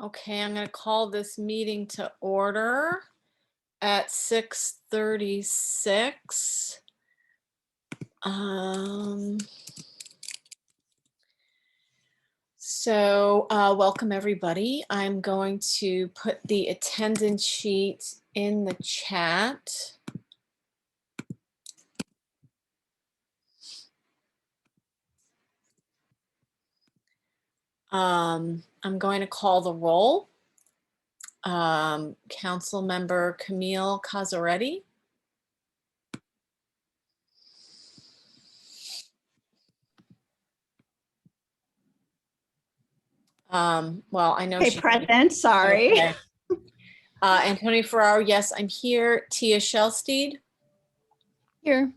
Okay, I'm going to call this meeting to order at 6:36. Welcome everybody. I'm going to put the attendance sheet in the chat. I'm going to call the roll. Council member Camille Cazzaretti. Well, I know she's present. Sorry. Okay. Antonio Ferraro, yes, I'm here. Tia Shelsteed. Here.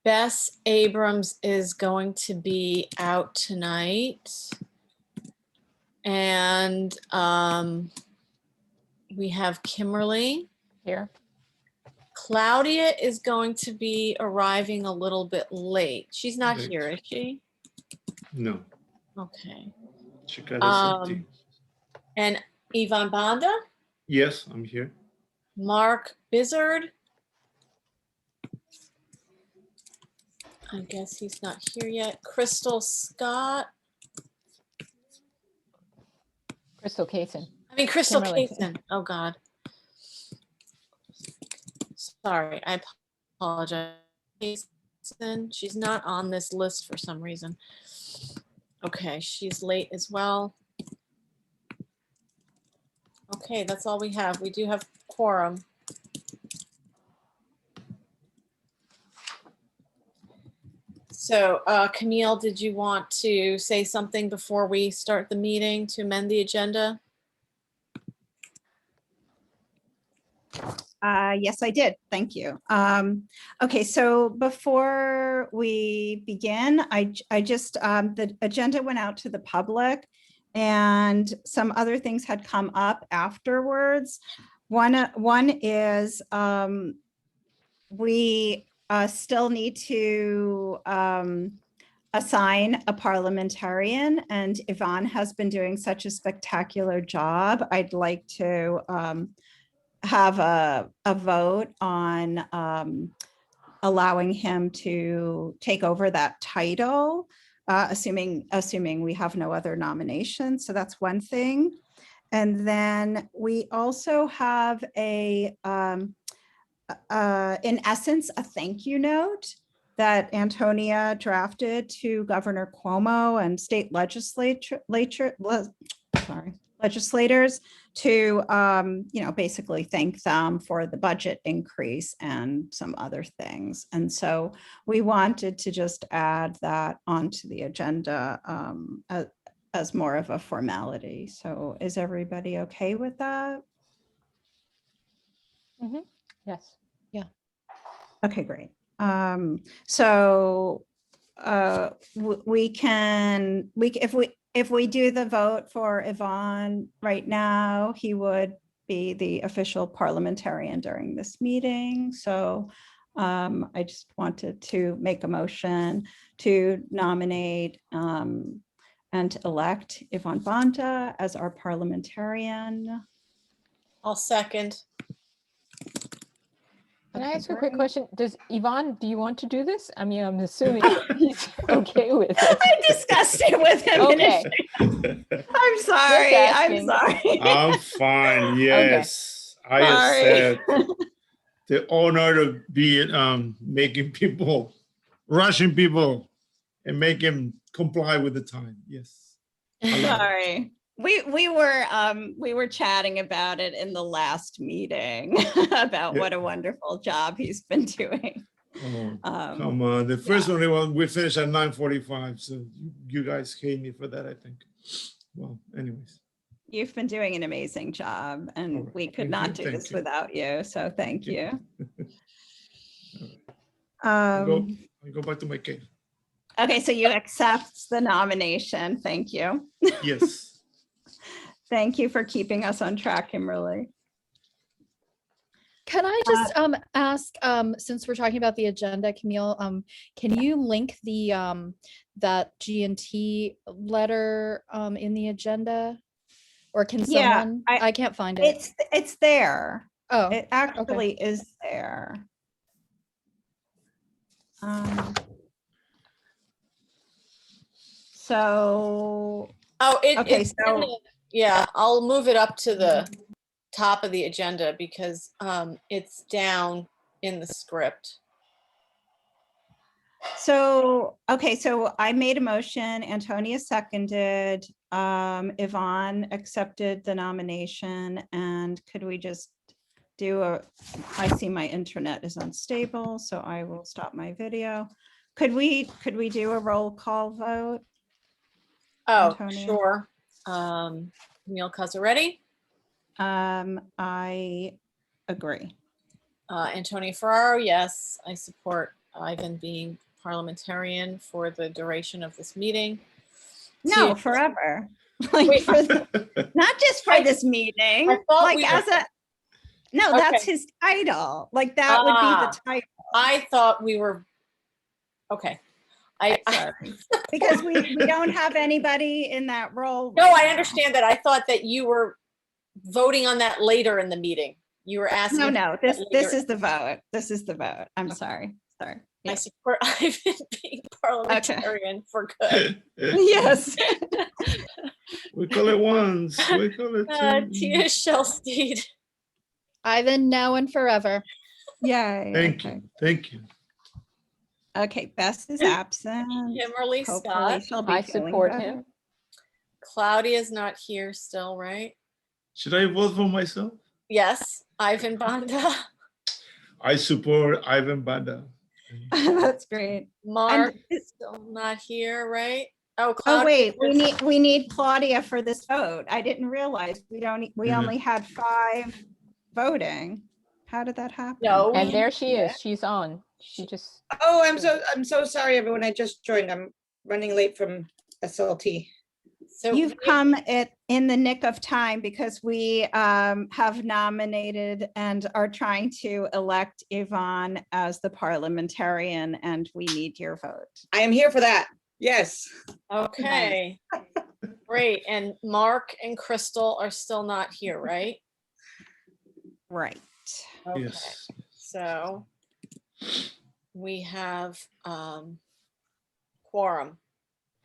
Bess Abrams is going to be out tonight. And we have Kimberly. Here. Claudia is going to be arriving a little bit late. She's not here, is she? No. Okay. She got something. And Yvonne Banda? Yes, I'm here. Mark Bizzard? I guess he's not here yet. Crystal Scott? Crystal Kaysen. Crystal Kimberly. Kaysen. Oh, God. Sorry, I apologize. She's not on this list for some reason. Okay, she's late as well. Okay, that's all we have. We do have quorum. So, Camille, did you want to say something before we start the meeting to amend the agenda? Yes, I did. Thank you. Okay, so before we begin, I just, the agenda went out to the public and some other things had come up afterwards. One is we still need to assign a parliamentarian, and Yvonne has been doing such a spectacular job. I'd like to have a vote on allowing him to take over that title, assuming we have no other nominations. So that's one thing. And then we also have in essence, a thank you note that Antonia drafted to Governor Cuomo and state legislators to, basically thank them for the budget increase and some other things. And so we wanted to just add that onto the agenda as more of a formality. So is everybody okay with that? Mm-hmm. Yes. Yeah. Okay, great. So if we do the vote for Yvonne right now, he would be the official parliamentarian during this meeting. So I just wanted to make a motion to nominate and elect Yvonne Banda as our parliamentarian. I'll second. Can I ask a quick question? Does Yvonne, do you want to do this? I'm assuming he's okay with it. I discussed it with him. Okay. I'm sorry. I'm fine. Yes. Okay. I said the honor to be making people, rushing people and make them comply with the time. Yes. Sorry. We were chatting about it in the last meeting about what a wonderful job he's been doing. Oh, come on. The first one we finished at 9:45. So you guys hate me for that, I think. Well, anyways. You've been doing an amazing job, and we could not do this without you. So thank you. I go back to my cave. Okay, so you accept the nomination. Thank you. Yes. Thank you for keeping us on track, Kimberly. Can I just ask, since we're talking about the agenda, Camille, can you link the that G&T letter in the agenda? Or can Yeah, someone? I can't find it. It's there. Oh, It actually is there. So, Oh, okay, it's in the- yeah, I'll move it up to the top of the agenda because it's down in the script. so, okay, so I made a motion, Antonia seconded, Yvonne accepted the nomination, and could we just I see my internet is unstable, so I will stop my video. Could we do a roll call vote? Oh, Antonia? sure. Camille Cazzaretti, I agree. Antonia Ferraro, yes, I support Ivan being parliamentarian for the duration of this meeting. No, Tia- forever. Like, Wait. not just for this meeting, I thought like we as were- a, no, that's Okay. his title. Like that would be the title. I thought we were, okay. Sorry. Because we don't have anybody in that role. No, right I now. understand that. I thought that you were voting on that later in the meeting. You were asking. No, for that this later. is the vote. This is the vote. I'm sorry. I Yeah. support Ivan being parliamentarian for good. Yes. We call it once. We call it two. Tia Shelsteed, Ivan now and forever. Yay. Thank okay. you. Thank you. Okay, Bess is absent. Kimberly Hopefully Scott, she'll be I feeling support better. him. Claudia's not here still, right? Should I vote for myself? Yes, Ivan Banda, I support Ivan Banda. That's great. Mark And- still not here, right? Oh, Oh, Claudia. wait, we need Claudia for this vote. I didn't realize we Yeah. only had 5 voting. How did that happen? No, And there she is. She's on. She just, Oh, I'm so sorry, everyone. I just joined. I'm running late from SLT. So You've come in the nick of time because we have nominated and are trying to elect Yvonne as the parliamentarian, and we need your vote. I am here for that. Yes. Okay, great. And Mark and Crystal are still not here, right? Right. Okay. Yes. So we have quorum.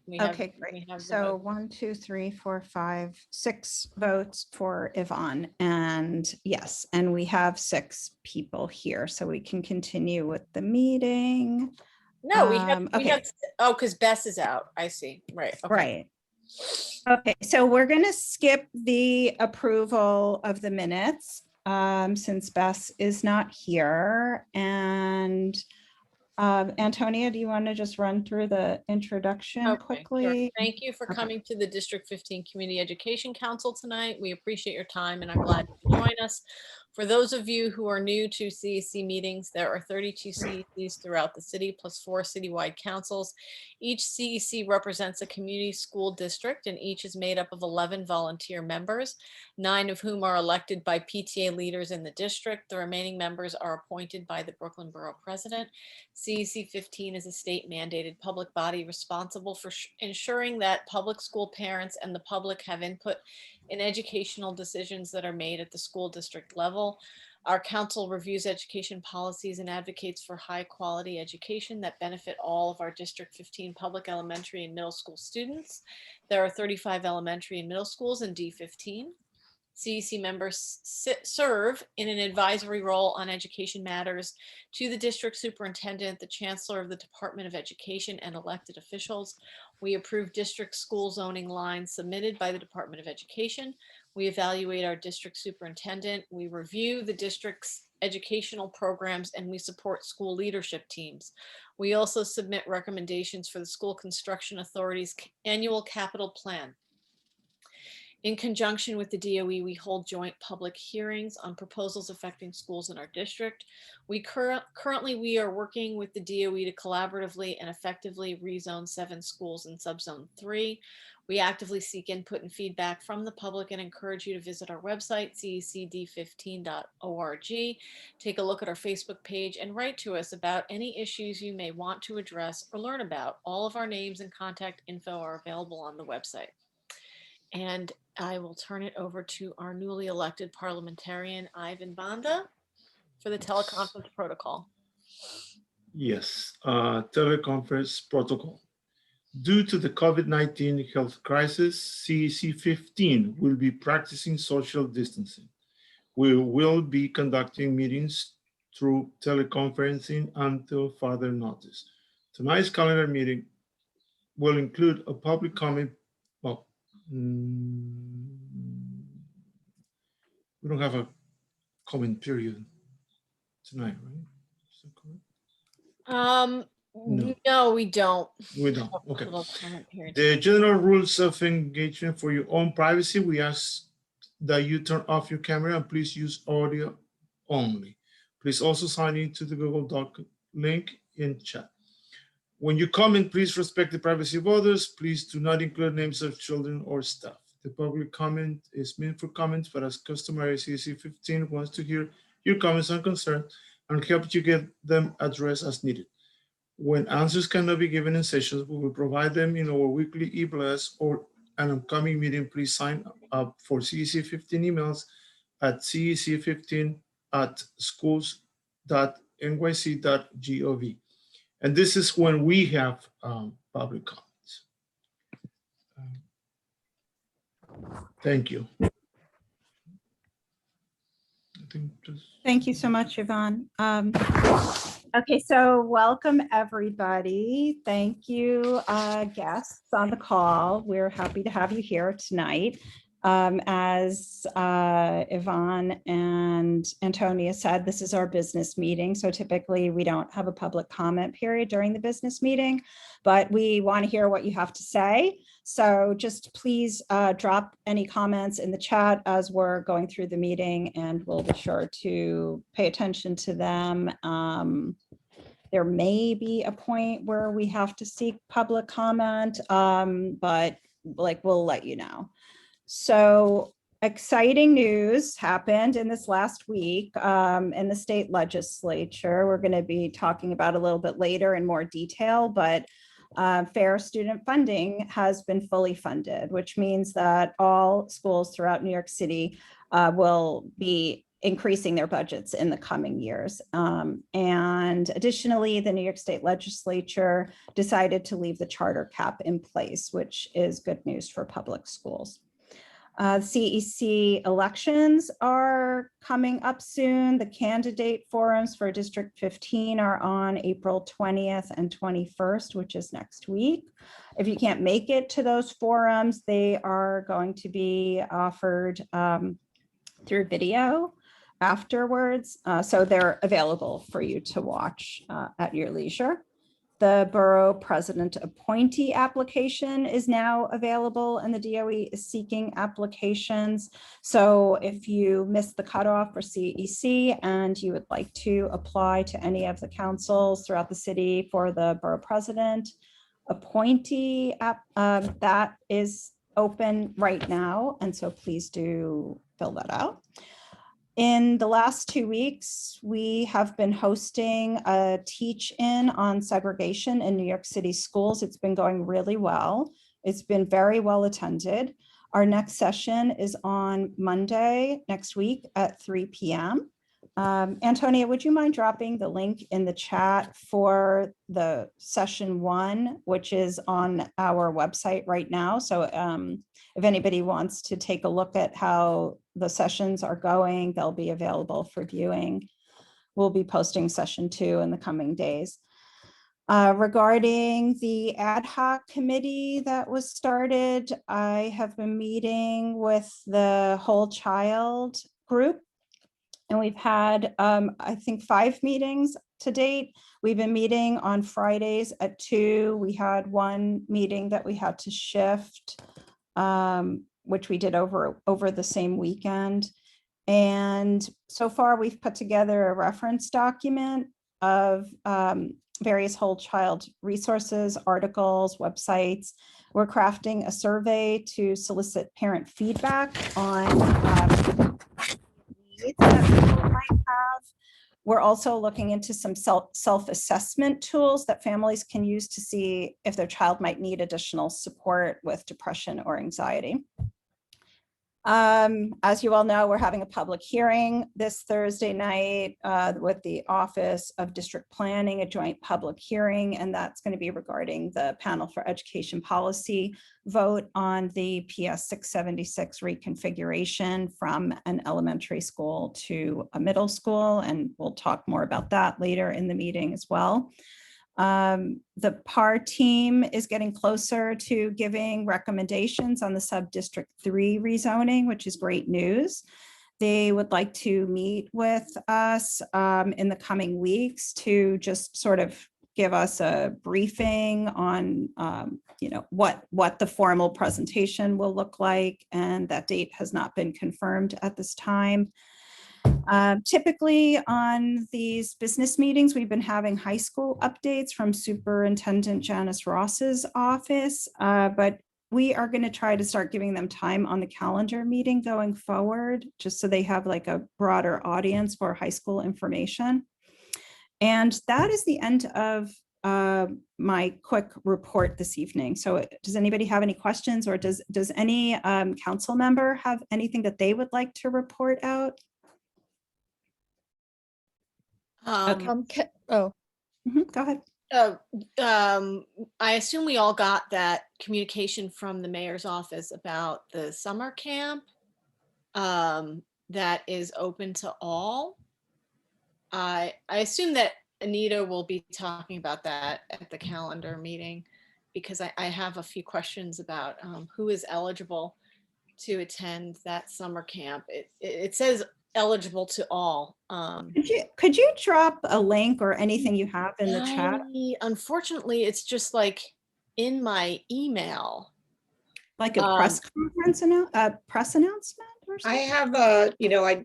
We have- Okay, we great. have the So vote. 1, 2, 3, 4, 5, 6 votes for Yvonne. And yes, and we have 6 people here, so we can continue with the meeting. No, we have, okay. oh, because Bess is out. I see. Right. Okay. Right. Okay, so we're going to skip the approval of the minutes since Bess is not here. And Antonia, do you want to just run through the introduction Okay, sure. quickly? Thank you for Okay. coming to the District 15 Community Education Council tonight. We appreciate your time and I'm glad you could join us. For those of you who are new to CEC meetings, there are 32 CECs throughout the city plus 4 citywide councils. Each CEC represents a community school district and each is made up of 11 volunteer members, 9 of whom are elected by PTA leaders in the district. The remaining members are appointed by the Brooklyn Borough President. CEC15 is a state mandated public body responsible for ensuring that public school parents and the public have input in educational decisions that are made at the school district level. Our council reviews education policies and advocates for high quality education that benefit all of our District 15 public elementary and middle school students. There are 35 elementary and middle schools in D15. CEC members serve in an advisory role on education matters to the district superintendent, the chancellor of the Department of Education, and elected officials. We approve district school zoning lines submitted by the Department of Education. We evaluate our district superintendent. We review the district's educational programs, and we support school leadership teams. We also submit recommendations for the School Construction Authority's annual capital plan. In conjunction with the DOE, we hold joint public hearings on proposals affecting schools in our district. Currently, we are working with the DOE to collaboratively and effectively rezone 7 schools in subzone 3. We actively seek input and feedback from the public and encourage you to visit our website, cecd15.org. Take a look at our Facebook page and write to us about any issues you may want to address or learn about. All of our names and contact info are available on the website. And I will turn it over to our newly elected parliamentarian, Ivan Banda, for the teleconference protocol. Yes, teleconference protocol. Due to the COVID-19 health crisis, CEC15 will be practicing social distancing. We will be conducting meetings through teleconferencing until further notice. Tonight's calendar meeting will include a public comment. Well, we don't have a comment period tonight, right? Is that correct? No. No, we don't. We don't. Okay. Little comment period The tonight. general rules of engagement for your own privacy, we ask that you turn off your camera and please use audio only. Please also sign into the Google Doc link in chat. When you comment, please respect the privacy of others. Please do not include names of children or staff. The public comment is meant for comments, but as customary, CEC15 wants to hear your comments and concerns and help you get them addressed as needed. When answers cannot be given in sessions, we will provide them in our weekly e-blast or an upcoming meeting. Please sign up for CEC15 emails at cec15@schools.nyc.gov. And this is when we have public comments. Thank you. Thank you so much, Yvonne. Okay, so welcome everybody. Thank you, guests on the call. We're happy to have you here tonight. As Yvonne and Antonia said, this is our business meeting. So typically we don't have a public comment period during the business meeting, but we want to hear what you have to say. So just please drop any comments in the chat as we're going through the meeting, and we'll be sure to pay attention to them. There may be a point where we have to seek public comment, but we'll let you know. So exciting news happened in this last week in the state legislature. We're going to be talking about a little bit later in more detail, but fair student funding has been fully funded, which means that all schools throughout New York City will be increasing their budgets in the coming years. And additionally, the New York State Legislature decided to leave the charter cap in place, which is good news for public schools. CEC elections are coming up soon. The candidate forums for District 15 are on April 20th and 21st, which is next week. If you can't make it to those forums, they are going to be offered through video afterwards. So they're available for you to watch at your leisure. The borough president appointee application is now available, and the DOE is seeking applications. So if you missed the cutoff for CEC and you would like to apply to any of the councils throughout the city for the borough president appointee, that is open right now. And so please do fill that out. In the last 2 weeks, we have been hosting a teach-in on segregation in New York City schools. It's been going really well. It's been very well attended. Our next session is on Monday next week at 3 p.m. Antonia, would you mind dropping the link in the chat for the session 1, which is on our website right now? So if anybody wants to take a look at how the sessions are going, they'll be available for viewing. We'll be posting session 2 in the coming days. Regarding the ad hoc committee that was started, I have been meeting with the whole child group, and we've had, I think, 5 meetings to date. We've been meeting on Fridays at 2. We had one meeting that we had to shift, which we did over the same weekend. And so far, we've put together a reference document of various whole child resources, articles, websites. We're crafting a survey to solicit parent feedback on needs that people might have. We're also looking into some self-assessment tools that families can use to see if their child might need additional support with depression or anxiety. As you all know, we're having a public hearing this Thursday night with the Office of District Planning, a joint public hearing, and that's going to be regarding the Panel for Education Policy vote on the PS 676 reconfiguration from an elementary school to a middle school, and we'll talk more about that later in the meeting as well. The PAR team is getting closer to giving recommendations on the sub-district 3 rezoning, which is great news. They would like to meet with us in the coming weeks to just sort of give us a briefing on what the formal presentation will look like, and that date has not been confirmed at this time. Typically on these business meetings, we've been having high school updates from Superintendent Janice Ross's office, but we are going to try to start giving them time on the calendar meeting going forward, just so they have like a broader audience for high school information. And that is the end of my quick report this evening. So does anybody have any questions, or does any council member have anything that they would like to report out? Oh, Go ahead. I assume we all got that communication from the mayor's office about the summer camp that is open to all. I assume that Anita will be talking about that at the calendar meeting, because I have a few questions about who is eligible to attend that summer camp. It says eligible to all. Could you drop a link or anything you have in the chat? Unfortunately, it's just like in my email. Like a press conference, press announcement or I something? have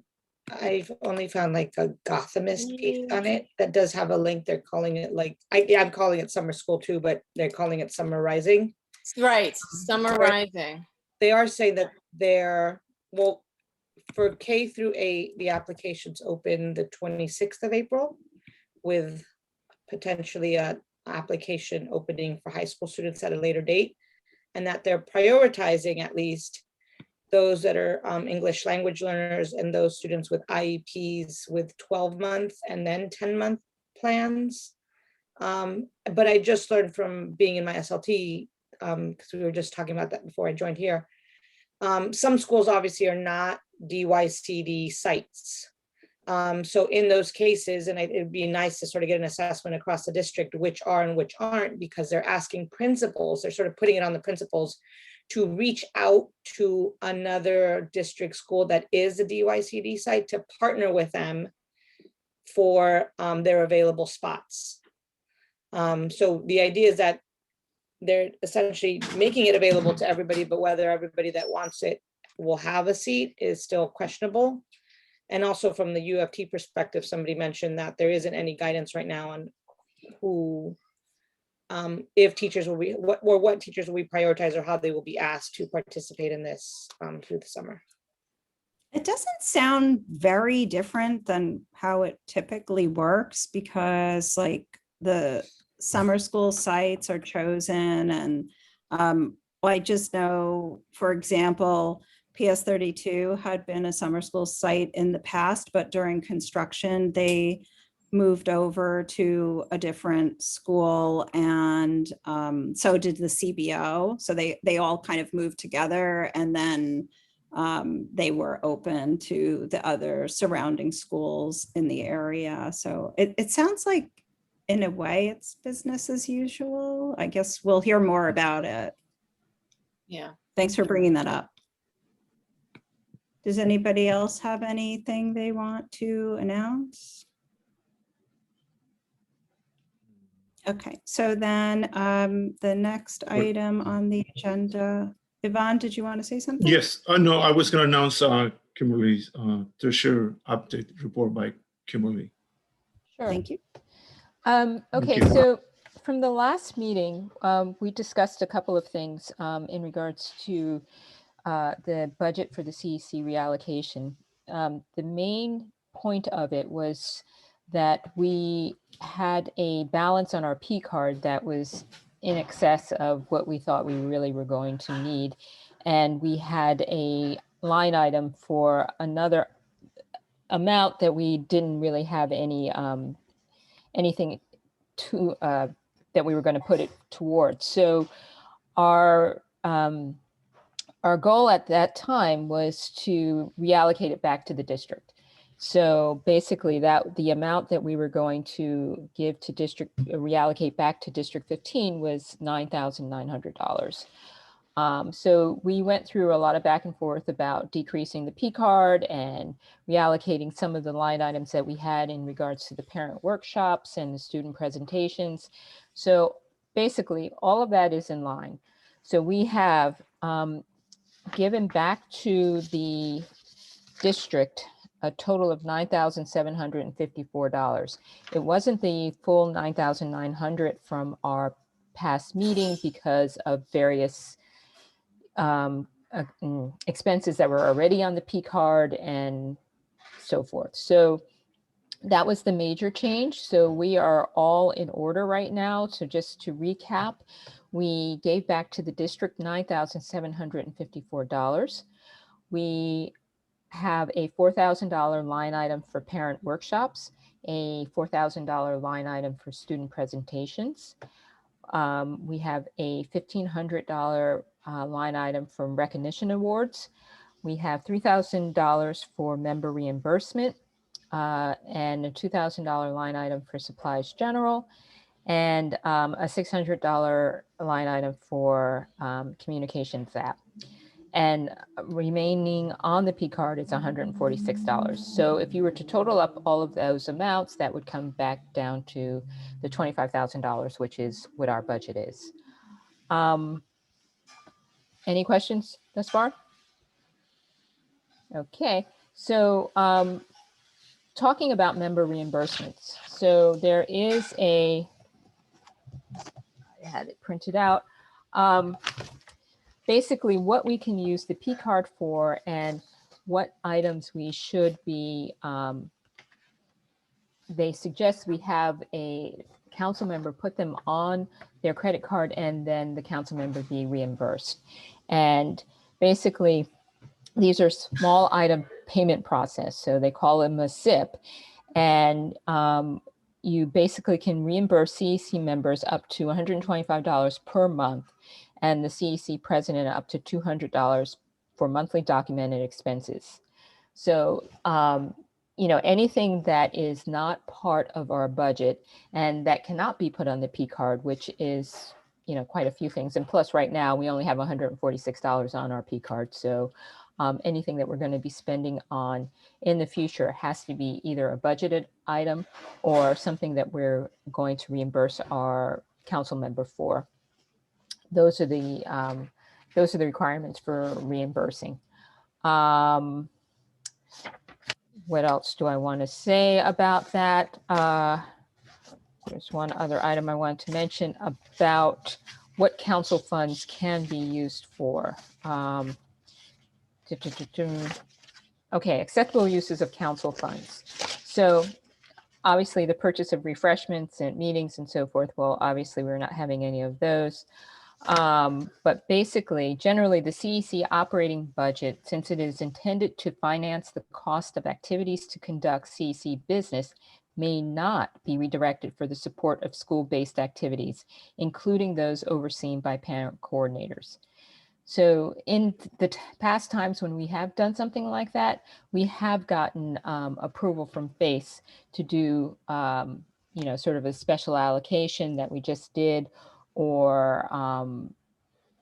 I've only found like a Gothamist piece on it that does have a link. They're calling it like, I'm calling it summer school too, but they're calling it summer rising. Right, summer rising. They are saying that for K through 8, the applications open the 26th of April, with potentially a application opening for high school students at a later date, and that they're prioritizing at least those that are English language learners and those students with IEPs with 12-month and then 10-month plans. But I just learned from being in my SLT, because we were just talking about that before I joined here. Some schools obviously are not DYCD sites. So in those cases, and it'd be nice to sort of get an assessment across the district, which are and which aren't, because they're asking principals, they're sort of putting it on the principals to reach out to another district school that is a DYCD site to partner with them for their available spots. So the idea is that they're essentially making it available to everybody, but whether everybody that wants it will have a seat is still questionable. And also from the UFT perspective, somebody mentioned that there isn't any guidance right now on who, if teachers will be, what teachers will be prioritized, or how they will be asked to participate in this through the summer. It doesn't sound very different than how it typically works, because like the summer school sites are chosen, and I just know, for example, PS 32 had been a summer school site in the past, but during construction, they moved over to a different school, and so did the CBO. So they all kind of moved together, and then they were open to the other surrounding schools in the area. So it sounds like, in a way, it's business as usual. I guess we'll hear more about it. Yeah. Thanks for bringing that up. Does anybody else have anything they want to announce? Okay, so then the next item on the agenda, Yvonne, did you want to say something? Yes, no, I was going to announce Kimberly's treasure update report by Kimberly. Sure. Thank you. Okay, you. so from the last meeting, we discussed a couple of things in regards to the budget for the CEC reallocation. The main point of it was that we had a balance on our P card that was in excess of what we thought we really were going to need. And we had a line item for another amount that we didn't really have any anything to that we were going to put it towards. So our goal at that time was to reallocate it back to the district. So basically that the amount that we were going to give to reallocate back to District 15 was $9,900. So we went through a lot of back and forth about decreasing the P card and reallocating some of the line items that we had in regards to the parent workshops and the student presentations. So basically all of that is in line. So we have given back to the district a total of $9,754. It wasn't the full $9,900 from our past meeting because of various expenses that were already on the P card and so forth. So that was the major change. So we are all in order right now. So just to recap, we gave back to the district $9,754. We have a $4,000 line item for parent workshops, a $4,000 line item for student presentations. We have a $1,500 line item from recognition awards. We have $3,000 for member reimbursement and a $2,000 line item for supplies general, and a $600 line item for communications app. And remaining on the P card is $146. So if you were to total up all of those amounts, that would come back down to the $25,000, which is what our budget is. Any questions thus far? Okay, so talking about member reimbursements. So there is I had it printed out. Basically what we can use the P card for and what items we should be, they suggest we have a council member put them on their credit card and then the council member be reimbursed. And basically these are small item payment process. So they call them a SIP. And you basically can reimburse CEC members up to $125 per month, and the CEC president up to $200 for monthly documented expenses. So, you know, anything that is not part of our budget and that cannot be put on the P card, which is, you know, quite a few things. And plus right now we only have $146 on our P card. So anything that we're going to be spending on in the future has to be either a budgeted item or something that we're going to reimburse our council member for. Those are the requirements for reimbursing. What else do I want to say about that? There's one other item I wanted to mention about what council funds can be used for. Okay, acceptable uses of council funds. So obviously the purchase of refreshments and meetings and so forth, well, obviously we're not having any of those. But basically, generally the CEC operating budget, since it is intended to finance the cost of activities to conduct CEC business, may not be redirected for the support of school-based activities, including those overseen by parent coordinators. So in the past times when we have done something like that, we have gotten approval from FACE to do, you know, sort of a special allocation that we just did, or,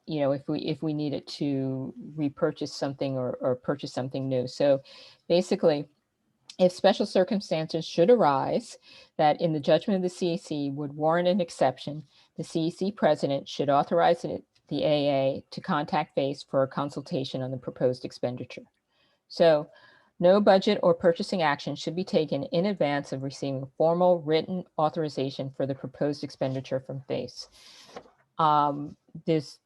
you know, if we needed to repurchase something or purchase something new. So basically, if special circumstances should arise that in the judgment of the CEC would warrant an exception, the CEC president should authorize the AA to contact FACE for a consultation on the proposed expenditure. So no budget or purchasing action should be taken in advance of receiving formal written authorization for the proposed expenditure from FACE. This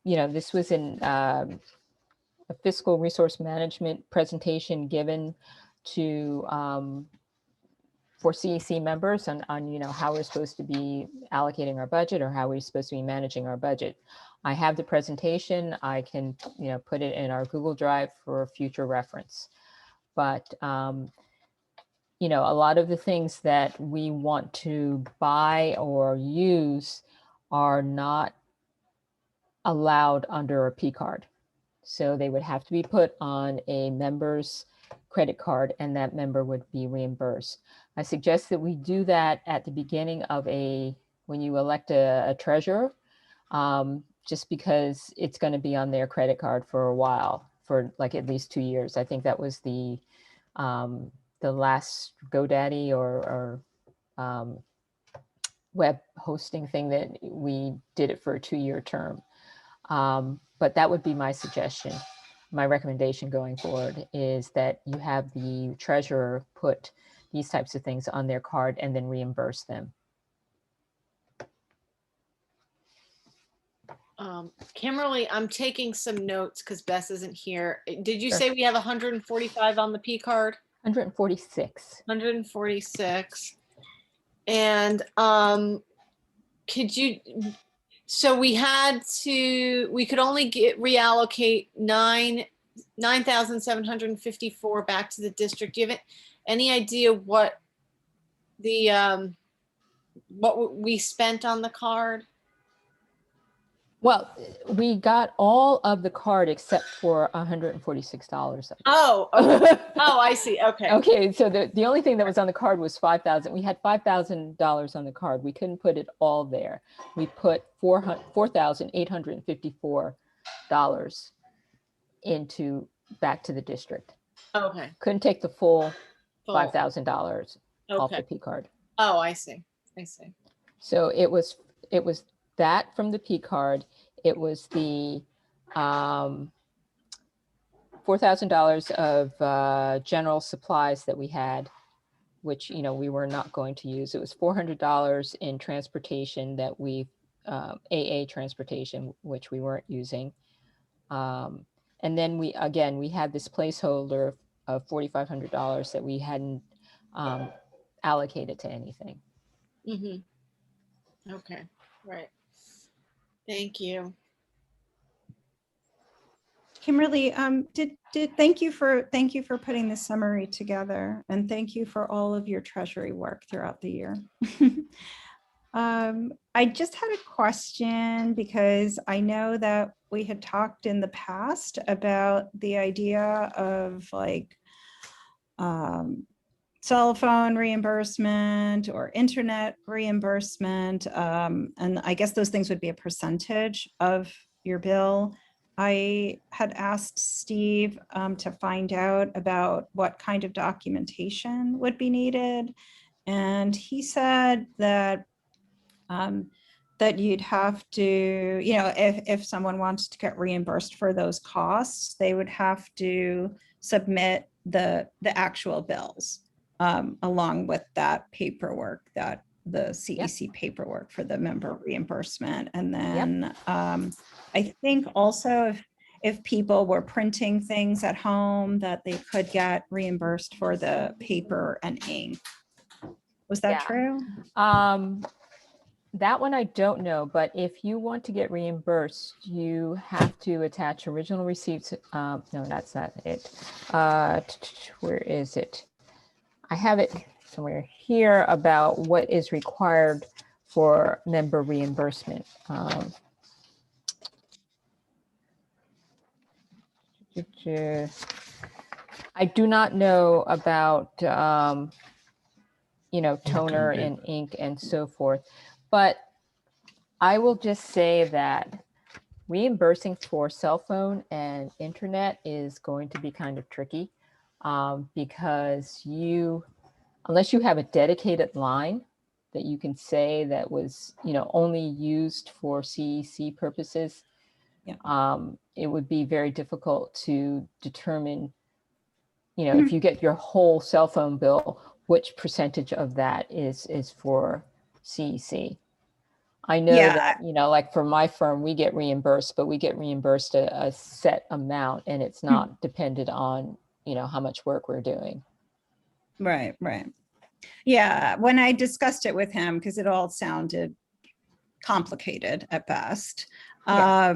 was in a fiscal resource management presentation given to for CEC members on, you know, how we're supposed to be allocating our budget or how we're supposed to be managing our budget. I have the presentation. I can, you know, put it in our Google Drive for future reference. But, you know, a lot of the things that we want to buy or use are not allowed under a P card. So they would have to be put on a member's credit card and that member would be reimbursed. I suggest that we do that at the beginning of when you elect a treasurer, just because it's going to be on their credit card for a while, for like at least 2 years. I think that was the last GoDaddy or web hosting thing that we did it for a 2-year term. But that would be my suggestion. My recommendation going forward is that you have the treasurer put these types of things on their card and then reimburse them. Kimberly, I'm taking some notes because Bess isn't here. Did you Sure. say we have 145 on the P card? 146. 146. And could you, so we could only reallocate 9,754 back to the district. Do you have any idea what we spent on the card? Well, we got all of the card except for $146. Oh, okay. Oh, I see. Okay. Okay, so the only thing that was on the card was $5,000. We had $5,000 on the card. We couldn't put it all there. We put $4,854 back to the district. Okay. Couldn't take the full Full. $5,000 off Okay. the P card. Oh, I see. I see. So it was that from the P card. It was the $4,000 of general supplies that we had, which, you know, we were not going to use. It was $400 in transportation that AA transportation, which we weren't using. And then we had this placeholder of $4,500 that we hadn't allocated to anything. Mm-hmm. Okay. Right. Thank you. Kimberly, thank you for putting this summary together, and thank you for all of your treasury work throughout the year. I just had a question because I know that we had talked in the past about the idea of like cell phone reimbursement or internet reimbursement. And I guess those things would be a percentage of your bill. I had asked Steve to find out about what kind of documentation would be needed. And he said that that you'd have to, you know, if someone wants to get reimbursed for those costs, they would have to submit the actual bills along with that paperwork, that the CEC paperwork for the member reimbursement. And then I think also if people were printing things at home, that they could get reimbursed for the paper and ink. Was that true? That one I don't know, but if you want to get reimbursed, you have to attach original receipts. No, that's not it. Where is it? I have it somewhere here about what is required for member reimbursement. I do not know about, you know, toner and ink and so forth. But I will just say that reimbursing for cell phone and internet is going to be kind of tricky because unless you have a dedicated line that you can say that was, you know, only used for CEC purposes, it would be very difficult to determine, you know, if you get your whole cell phone bill, which percentage of that is for CEC. I know that, you know, like for my firm, we get reimbursed, but we get reimbursed a set amount and it's not dependent on, you know, how much work we're doing. Right, right. Yeah, when I discussed it with him, because it all sounded complicated at best, Yeah.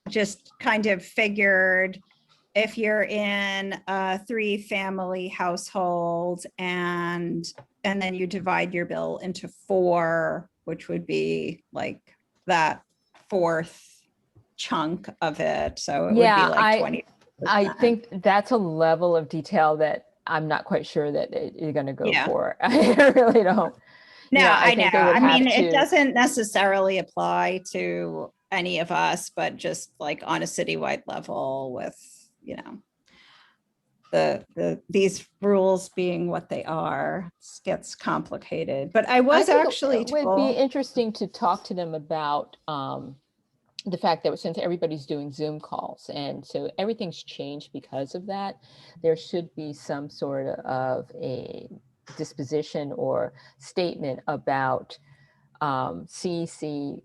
just kind of figured if you're in a 3-family household and then you divide your bill into 4, which would be like that 4th chunk of it. So it would be Yeah, like 20%. I think that's a level of detail that I'm not quite sure that you're going to go Yeah. for. I really don't. No, Yeah, I know. think they would I have mean, it to- doesn't necessarily apply to any of us, but just like on a citywide level with, you know, these rules being what they are, it gets complicated. But I I was think actually it would be told, interesting to talk to them about the fact that since everybody's doing Zoom calls, and so everything's changed because of that, there should be some sort of a disposition or statement about CEC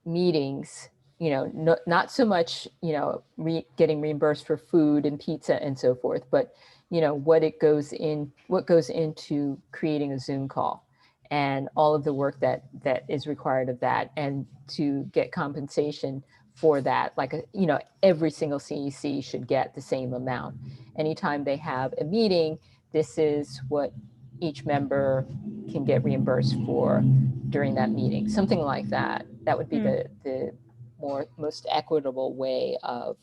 meetings, you know, not so much, you know, getting reimbursed for food and pizza and so forth, but, you know, what goes into creating a Zoom call and all of the work that is required of that, and to get compensation for that. Like, you know, every single CEC should get the same amount. Anytime they have a meeting, this is what each member can get reimbursed for during that meeting, something like that. That would be the most equitable way of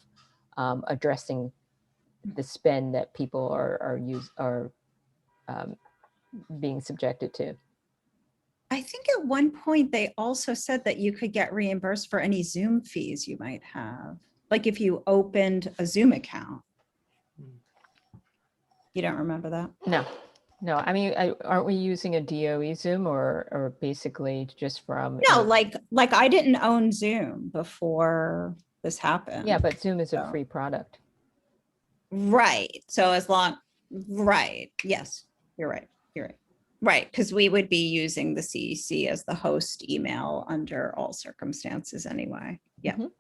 addressing the spend that people are being subjected to. I think at one point they also said that you could get reimbursed for any Zoom fees you might have, like if you opened a Zoom account. You don't remember that? No. I mean, aren't we using a DOE Zoom or basically just from? No, like I didn't own Zoom before this happened. Yeah, but Zoom is a So- free product. Right. So right. Yes, you're right. Right, because we would be using the CEC as the host email under all circumstances anyway. Yeah. Mhm.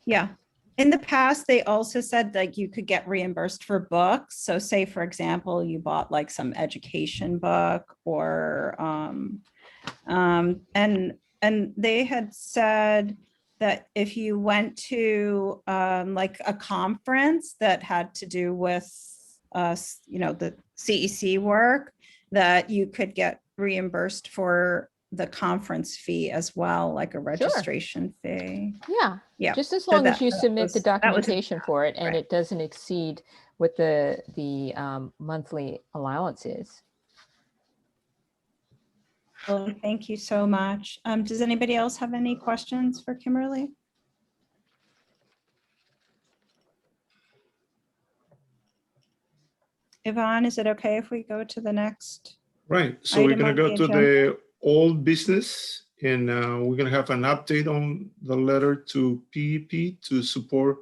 Yeah. In the past, they also said like you could get reimbursed for books. So say, for example, you bought like some education book or and they had said that if you went to like a conference that had to do with you know, the CEC work, that you could get reimbursed for the conference fee as well, like a registration fee. Yeah. Yeah. Just as So long as that- you that submit was- the that was a- documentation for it and right. it doesn't exceed what the monthly allowance is. Well, thank you so much. Does anybody else have any questions for Kimberly? Yvonne, is it okay if we go to the next? Right, so we're Item gonna on go the to agenda. the old business, and we're gonna have an update on the letter to PEP to support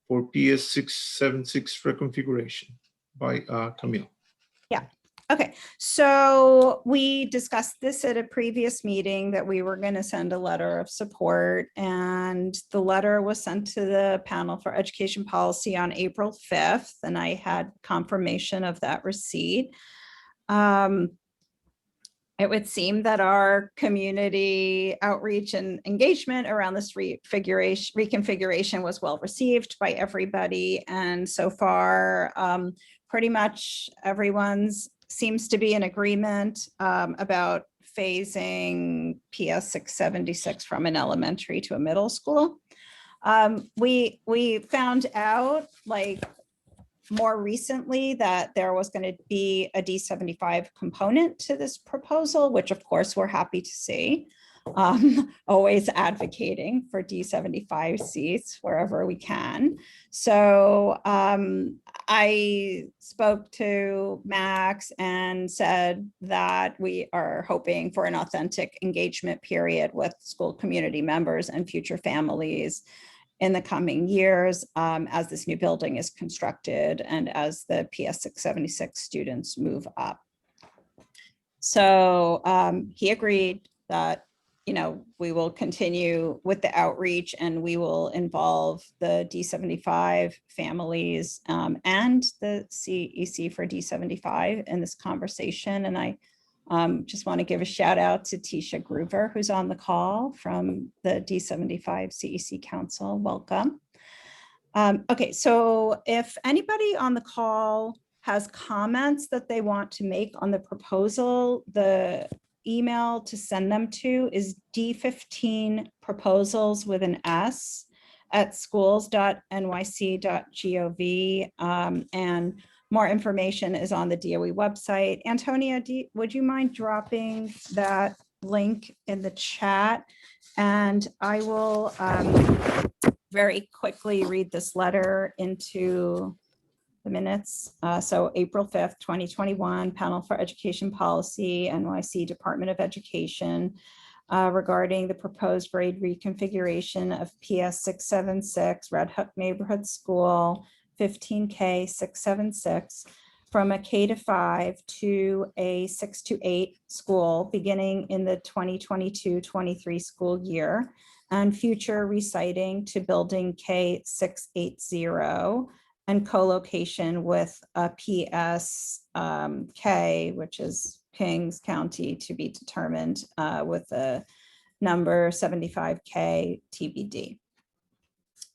for PS 676 reconfiguration by Camille. Okay, so we discussed this at a previous meeting that we were going to send a letter of support, and the letter was sent to the panel for education policy on April 5th, and I had confirmation of that receipt. It would seem that our community outreach and engagement around this reconfiguration was well received by everybody, and so far, pretty much everyone's seems to be in agreement about phasing PS 676 from an elementary to a middle school. We found out like more recently that there was going to be a D75 component to this proposal, which of course we're happy to see. Always advocating for D75 seats wherever we can. So I spoke to Max and said that we are hoping for an authentic engagement period with school community members and future families in the coming years as this new building is constructed and as the PS 676 students move up. So he agreed that, we will continue with the outreach, and we will involve the D75 families and the CEC for D75 in this conversation. And I just want to give a shout out to Tisha Groover, who's on the call from the D75 CEC Council. Welcome. Okay, so if anybody on the call has comments that they want to make on the proposal, the email to send them to is D15 proposals with an S at schools.nyc.gov. And more information is on the DOE website. Antonia, would you mind dropping that link in the chat? And I will very quickly read this letter into the minutes. So April 5th, 2021, Panel for Education Policy, NYC Department of Education, regarding the proposed grade reconfiguration of PS 676 Red Hook Neighborhood School 15K 676 from a K-5 to a 6-8 school beginning in the 2022-23 school year, and future reciting to building K680 and co-location with a PS K, which is Kings County to be determined, with a number 75K TBD.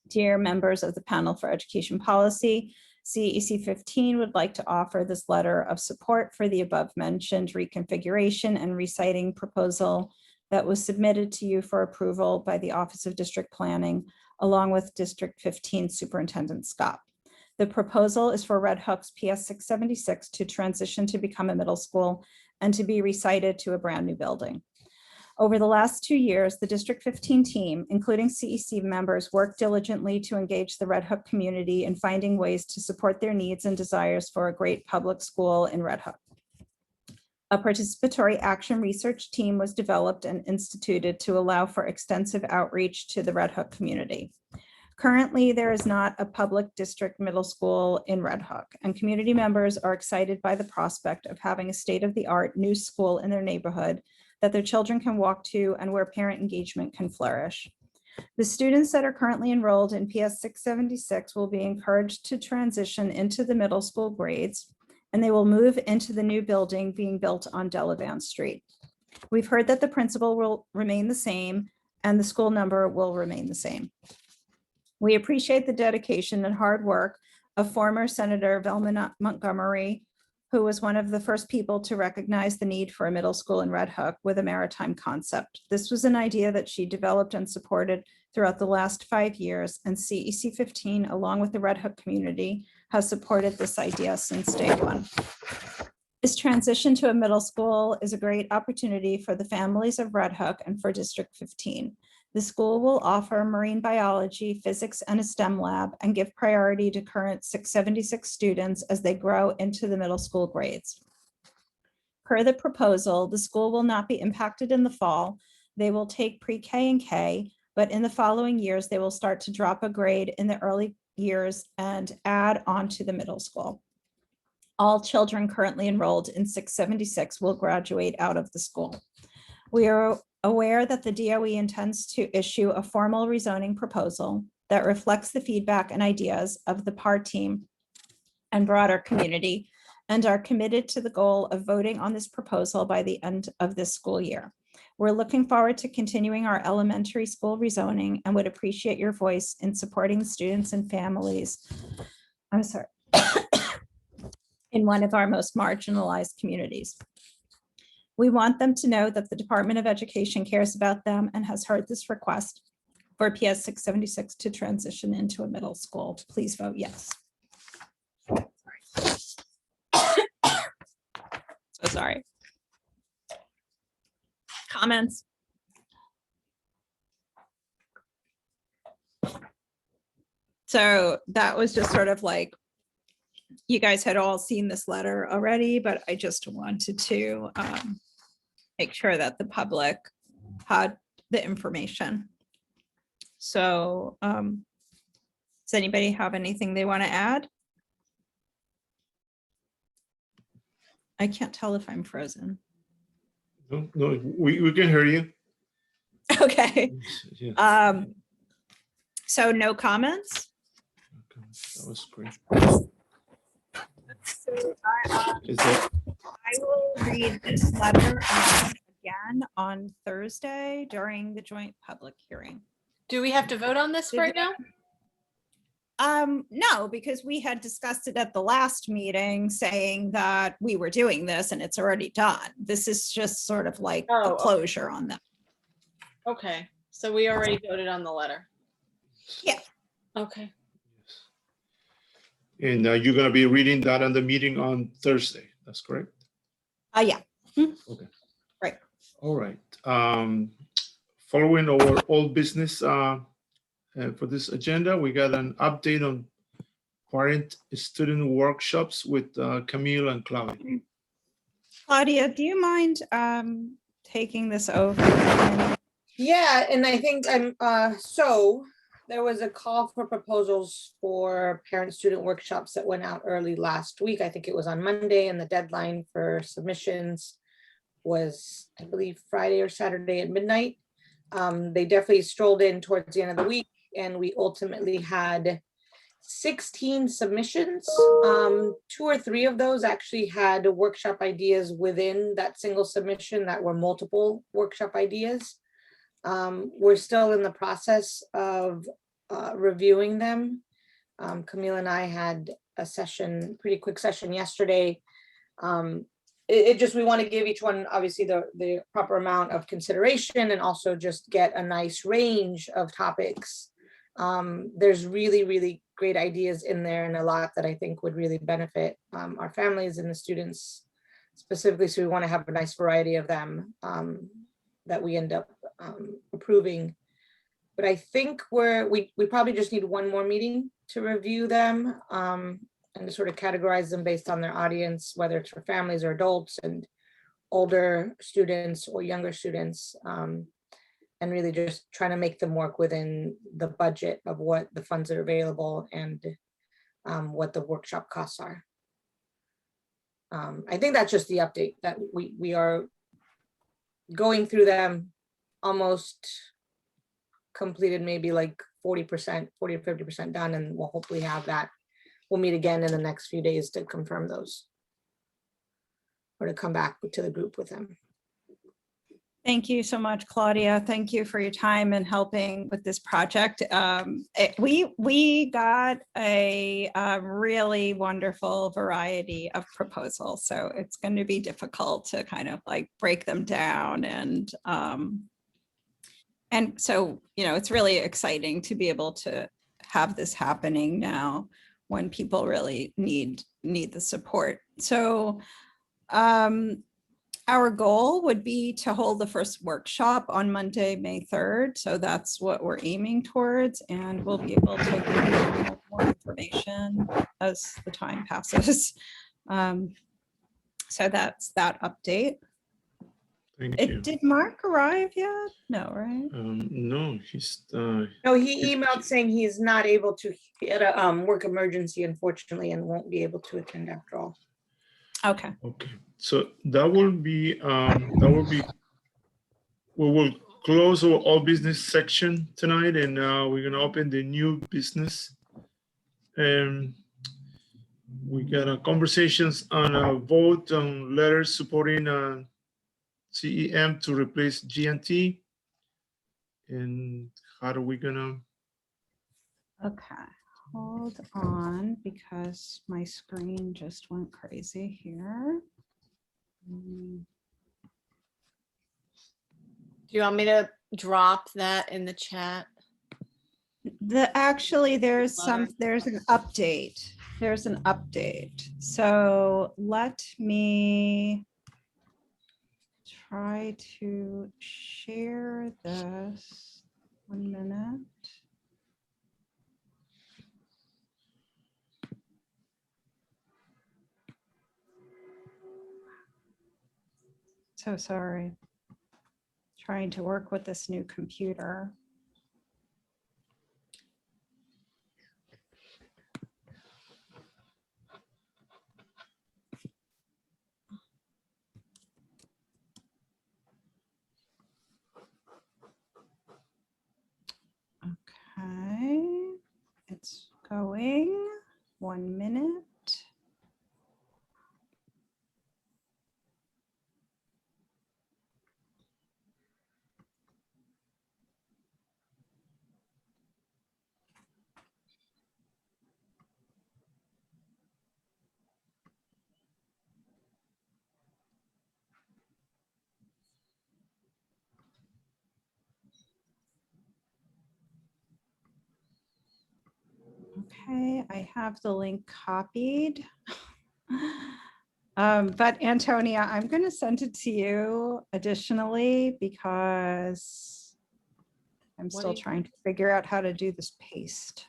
Dear members of the Panel for Education Policy, CEC15 would like to offer this letter of support for the above mentioned reconfiguration and reciting proposal that was submitted to you for approval by the Office of District Planning, along with District 15 Superintendent Scott. The proposal is for Red Hook's PS 676 to transition to become a middle school and to be recited to a brand new building. Over the last 2 years, the District 15 team, including CEC members, worked diligently to engage the Red Hook community in finding ways to support their needs and desires for a great public school in Red Hook. A participatory action research team was developed and instituted to allow for extensive outreach to the Red Hook community. Currently, there is not a public district middle school in Red Hook, and community members are excited by the prospect of having a state-of-the-art new school in their neighborhood that their children can walk to and where parent engagement can flourish. The students that are currently enrolled in PS 676 will be encouraged to transition into the middle school grades, and they will move into the new building being built on Delavan Street. We've heard that the principal will remain the same and the school number will remain the same. We appreciate the dedication and hard work of former Senator Velma Montgomery, who was one of the first people to recognize the need for a middle school in Red Hook with a maritime concept. This was an idea that she developed and supported throughout the last 5 years, and CEC 15, along with the Red Hook community, has supported this idea since day one. This transition to a middle school is a great opportunity for the families of Red Hook and for District 15. The school will offer marine biology, physics, and a STEM lab, and give priority to current 676 students as they grow into the middle school grades. Per the proposal, the school will not be impacted in the fall. They will take pre-K and K, but in the following years, they will start to drop a grade in the early years and add on to the middle school. All children currently enrolled in 676 will graduate out of the school. We are aware that the DOE intends to issue a formal rezoning proposal that reflects the feedback and ideas of the PAR team and broader community, and are committed to the goal of voting on this proposal by the end of this school year. We're looking forward to continuing our elementary school rezoning and would appreciate your voice in supporting the students and families. I'm sorry. In one of our most marginalized communities. We want them to know that the Department of Education cares about them and has heard this request for PS 676 to transition into a middle school. Please vote yes. So sorry. Comments? So that was just sort of like, you guys had all seen this letter already, but I just wanted to make sure that the public had the information. So does anybody have anything they want to add? I can't tell if I'm frozen. No, we can hear you. Okay. Yeah, So no comments? okay, that was great. So Is that, I will read this letter again on Thursday during the joint public hearing. Do we have to vote on this Did right we- now? No, because we had discussed it at the last meeting, saying that we were doing this and it's already done. This is just sort of like Oh, the okay. closure on that. Okay, so we already voted on the letter. Yeah. Okay. and you're gonna be reading that on the meeting on Thursday, that's correct? Yeah. Okay. Right. All right. Following our old business for this agenda, we got an update on parent student workshops with Camille and Clyde. Claudia, do you mind taking this over? Yeah, and I think so there was a call for proposals for parent-student workshops that went out early last week. I think it was on Monday, and the deadline for submissions was, I believe, Friday or Saturday at midnight. They definitely strolled in towards the end of the week, and we ultimately had 16 submissions. 2 or 3 of those actually had workshop ideas within that single submission that were multiple workshop ideas. We're still in the process of reviewing them. Camille and I had a session, pretty quick session yesterday. It just, we want to give each one obviously the proper amount of consideration and also just get a nice range of topics. There's really, really great ideas in there and a lot that I think would really benefit our families and the students specifically. So we want to have a nice variety of them that we end up approving. But I think we probably just need one more meeting to review them and to sort of categorize them based on their audience, whether it's for families or adults and older students or younger students, and really just trying to make them work within the budget of what the funds are available and what the workshop costs are. I think that's just the update, that we are going through them, almost completed, maybe like 40%, 40 or 50% done, and we'll hopefully have that. We'll meet again in the next few days to confirm those or to come back to the group with them. Thank you so much, Claudia. Thank you for your time and helping with this project. We got a really wonderful variety of proposals, so it's going to be difficult to kind of like break them down. And so, you know, it's really exciting to be able to have this happening now when people really need the support. So our goal would be to hold the first workshop on Monday, May 3rd. So that's what we're aiming towards, and we'll be able to give you more information as the time passes. So that's that update. Thank you. Did Mark arrive yet? No, right? No, he's No, he emailed saying he's not able to, he had a work emergency, unfortunately, and won't be able to attend after all. Okay. okay. So that will be we will close our all business section tonight, and we're gonna open the new business. And we got a conversations on a vote on letters supporting CEM to replace GNT. And how are we gonna? Okay. Hold on, because my screen just went crazy here. Do you want me to drop that in the chat? Actually, there's Letter. there's an update. There's an update. So let me try to share this. 1 minute. So sorry. Trying to work with this new computer. 1 minute. Okay, I have the link copied. But Antonia, I'm going to send it to you additionally because I'm What still do you- trying to figure out how to do this paste.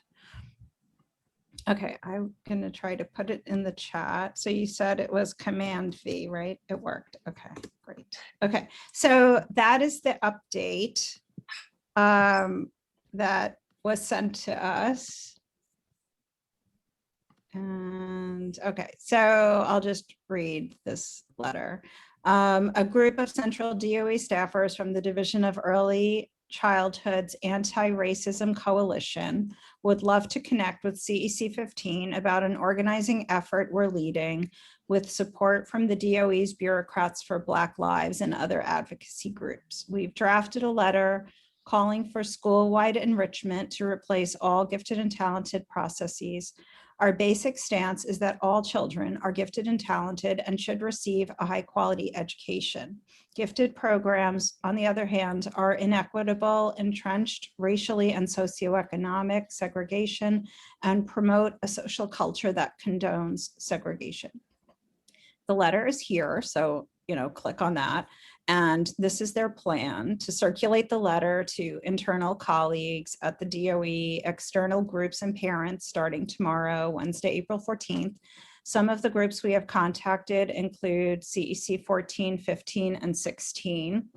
Okay, I'm going to try to put it in the chat. So you said it was Command V, right? It worked. Okay, great. Okay, so that is the update that was sent to us. And okay, so I'll just read this letter. A group of Central DOE staffers from the Division of Early Childhood's Anti-Racism Coalition would love to connect with CEC15 about an organizing effort we're leading with support from the DOE's Bureaucrats for Black Lives and other advocacy groups. We've drafted a letter calling for school-wide enrichment to replace all gifted and talented processes. Our basic stance is that all children are gifted and talented and should receive a high-quality education. Gifted programs, on the other hand, are inequitable, entrenched racially and socioeconomic segregation, and promote a social culture that condones segregation. The letter is here, so click on that. And this is their plan to circulate the letter to internal colleagues at the DOE, external groups and parents starting tomorrow, Wednesday, April 14th. Some of the groups we have contacted include CEC 15, and 16.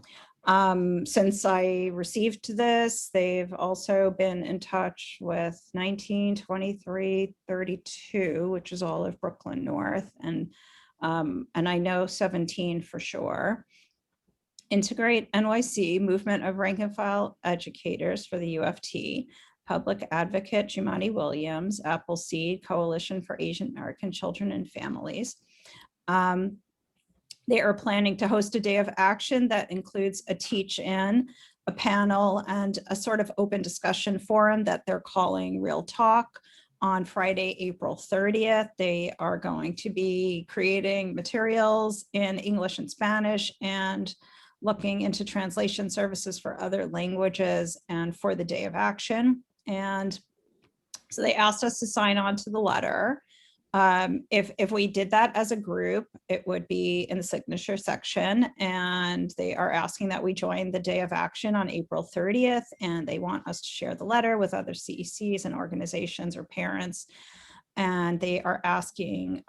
Since I received this, they've also been in touch with 19, 23, 32, which is all of Brooklyn North, and I know 17 for sure. Integrate NYC, Movement of Rank and File Educators for the UFT, Public Advocate Jumani Williams, Appleseed, Coalition for Asian American Children and Families. They are planning to host a day of action that includes a teach-in, a panel, and a sort of open discussion forum that they're calling Real Talk on Friday, April 30th. They are going to be creating materials in English and Spanish and looking into translation services for other languages and for the day of action. And so they asked us to sign on to the letter. If we did that as a group, it would be in the signature section, and they are asking that we join the day of action on April 30th, and they want us to share the letter with other CECs and organizations or parents. And they are asking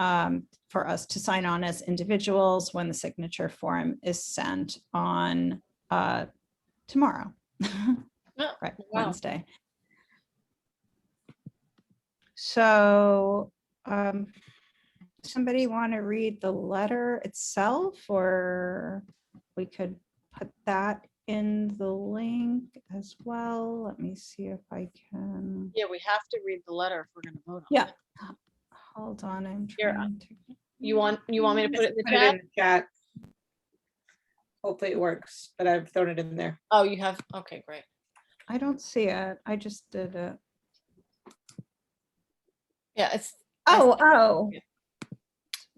for us to sign on as individuals when the signature form is sent on tomorrow, right, wow. Wednesday. So somebody want to read the letter itself, or we could put that in the link as well. Let me see if I can. Yeah, we have to read the letter if we're going to vote on Yeah. it. Hold on, I'm Here, trying to. You want me to put it in the Put it chat? in the chat. Hopefully it works, but I've thrown it in there. Oh, you have? Okay, great. I don't see it. I just did it. Yeah, it's. Oh.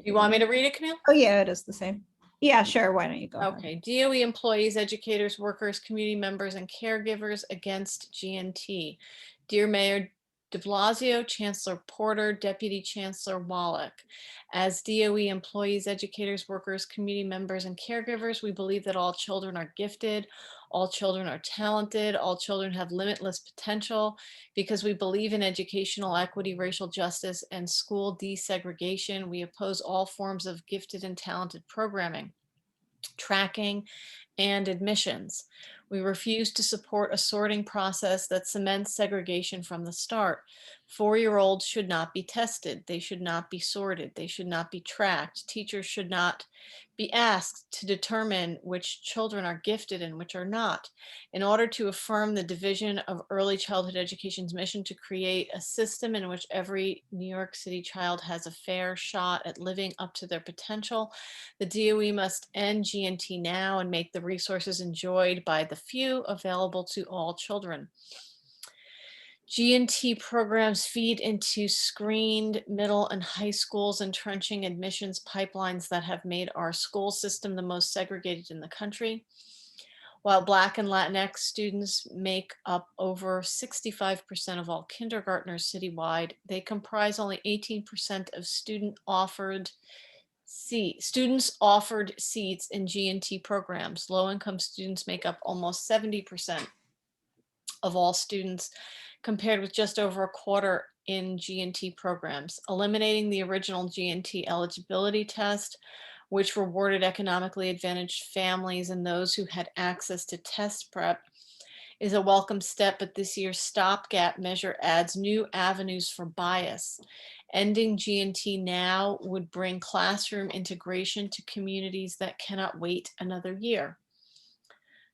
You want me to read it, Camille? Oh, yeah, it is the same. Yeah, sure. Why don't you go ahead? Okay, DOE employees, educators, workers, community members, and caregivers against GNT. Dear Mayor de Blasio, Chancellor Porter, Deputy Chancellor Wallach. As DOE employees, educators, workers, community members, and caregivers, we believe that all children are gifted, all children are talented, all children have limitless potential. Because we believe in educational equity, racial justice, and school desegregation, we oppose all forms of gifted and talented programming, tracking, and admissions. We refuse to support a sorting process that cements segregation from the start. 4-year-olds should not be tested. They should not be sorted. They should not be tracked. Teachers should not be asked to determine which children are gifted and which are not, in order to affirm the Division of Early Childhood Education's mission to create a system in which every New York City child has a fair shot at living up to their potential. The DOE must end G&T now and make the resources enjoyed by the few available to all children. G&T programs feed into screened middle and high schools, entrenching admissions pipelines that have made our school system the most segregated in the country. While Black and Latinx students make up over 65% of all kindergartners citywide, they comprise only 18% of students offered seats in G&T programs. Low-income students make up almost 70% of all students, compared with just over a quarter in G&T programs. Eliminating the original G&T eligibility test, which rewarded economically advantaged families and those who had access to test prep, is a welcome step, but this year's stopgap measure adds new avenues for bias. Ending G&T now would bring classroom integration to communities that cannot wait another year.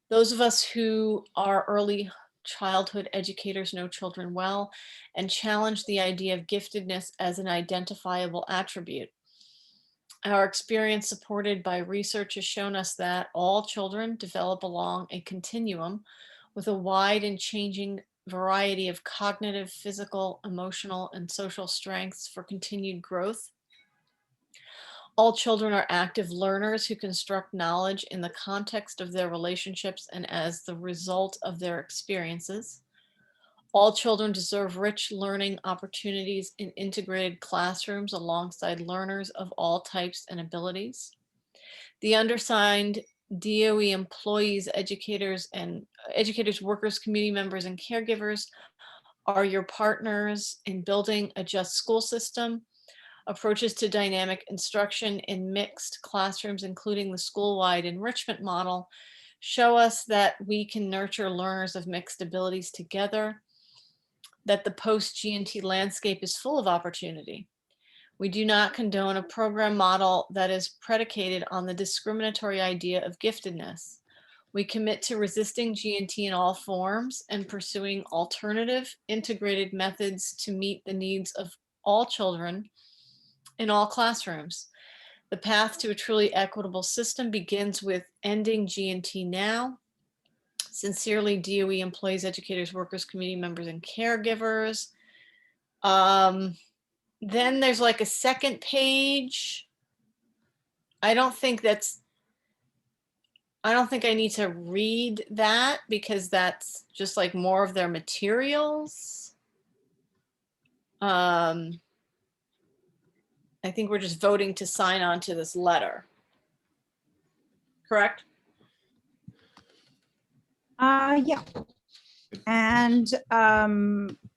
Those of us who are early childhood educators know children well and challenge the idea of giftedness as an identifiable attribute. Our experience, supported by research, has shown us that all children develop along a continuum with a wide and changing variety of cognitive, physical, emotional, and social strengths for continued growth. All children are active learners who construct knowledge in the context of their relationships and as the result of their experiences. All children deserve rich learning opportunities in integrated classrooms alongside learners of all types and abilities. The undersigned DOE employees, educators, workers, community members, and caregivers are your partners in building a just school system. Approaches to dynamic instruction in mixed classrooms, including the school-wide enrichment model, show us that we can nurture learners of mixed abilities together, that the post-G&T landscape is full of opportunity. We do not condone a program model that is predicated on the discriminatory idea of giftedness. We commit to resisting G&T in all forms and pursuing alternative, integrated methods to meet the needs of all children in all classrooms. The path to a truly equitable system begins with ending G&T now. Sincerely, DOE employees, educators, workers, community members, and caregivers. Then there's like a second page. I don't think I need to read that because that's just like more of their materials. I think we're just voting to sign on to this letter. Correct? Yeah. And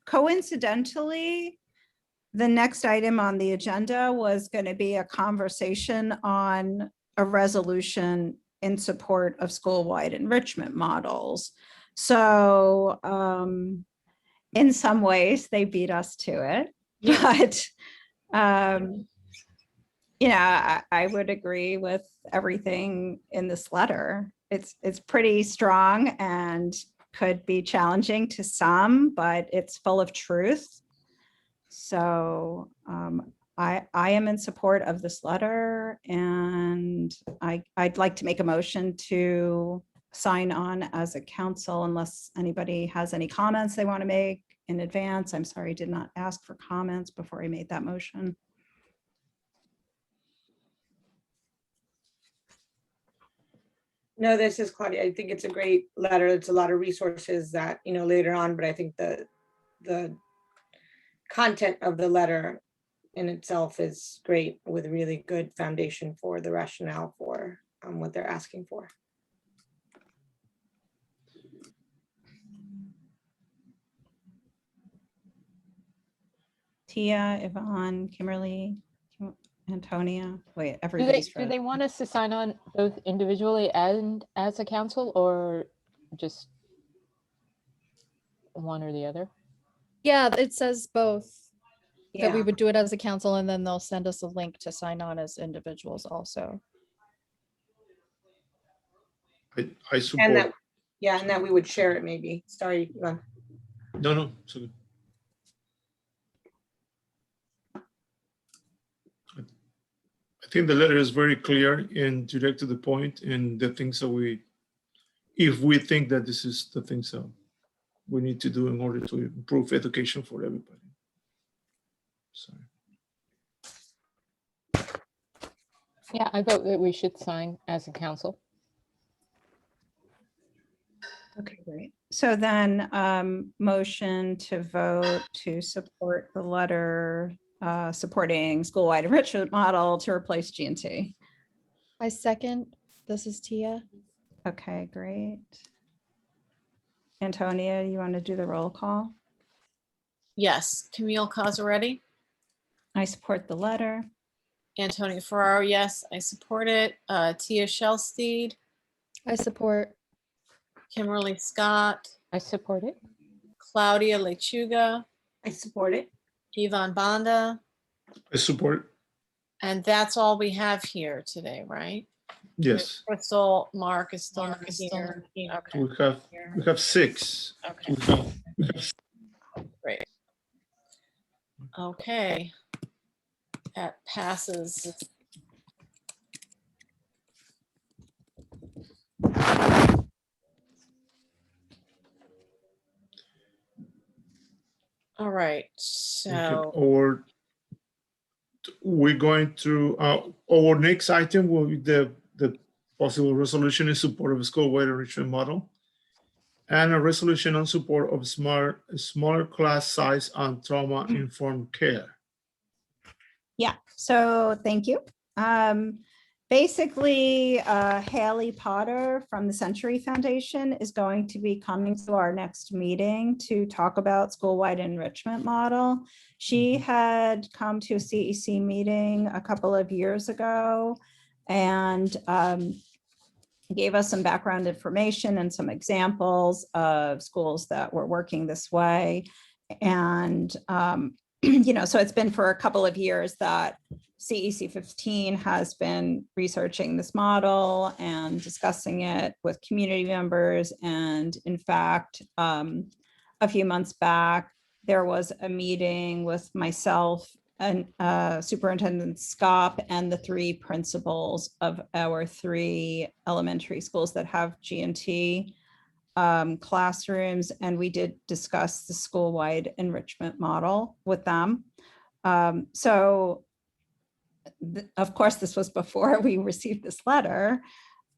coincidentally, the next item on the agenda was going to be a conversation on a resolution in support of school-wide enrichment models. So in some ways, they beat us to it. But you know, I would agree with everything in this letter. It's pretty strong and could be challenging to some, but it's full of truth. So I am in support of this letter, and I'd like to make a motion to sign on as a council unless anybody has any comments they want to make in advance. I'm sorry, I did not ask for comments before I made that motion. No, this is Claudia. I think it's a great letter. It's a lot of resources that, you know, later on, but I think the content of the letter in itself is great, with a really good foundation for the rationale for what they're asking for. Tia, Yvonne, Kimberly, Antonia. Wait, Do everybody's they want us to sign on both individually and as a council, or just one or the other? Yeah, it says both. That we Yeah. would do it as a council, and then they'll send us a link to sign on as individuals also. I And support. that, yeah, and that we would share it maybe. Sorry, Yvonne. No, it's okay. I think the letter is very clear and direct to the point, and the things that if we think that this is the things that we need to do in order to improve education for everybody. Sorry. Yeah, I vote that we should sign as a council. Okay, great. So then motion to vote to support the letter supporting school-wide enrichment model to replace G&T. I second. This is Tia. Okay, great. Antonia, you want to do the roll call? Yes, Camille Cossaretti, I support the letter. Antonia Ferraro, yes, I support it. Tia Shellsteed, I support. Kimberly Scott, I support it. Claudia Lechuga, I support it. Yvonne Banda, I support. and that's all we have here today, right? Yes, Crystal, Mark is still not here. Okay, we have 6. okay, We have great. Okay. That passes. All right, Okay, so, we're going to our next item will be the possible resolution in support of a school-wide enrichment model, and a resolution on support of smaller class size and trauma-informed care. Yeah, so thank you. Basically, Haley Potter from the Century Foundation is going to be coming to our next meeting to talk about school-wide enrichment model. She had come to a CEC meeting a couple of years ago and gave us some background information and some examples of schools that were working this way. And so it's been for a couple of years that CEC15 has been researching this model and discussing it with community members. And in fact, a few months back, there was a meeting with myself and Superintendent Scott and the 3 principals of our 3 elementary schools that have G&T classrooms, and we did discuss the school-wide enrichment model with them. Of course, this was before we received this letter,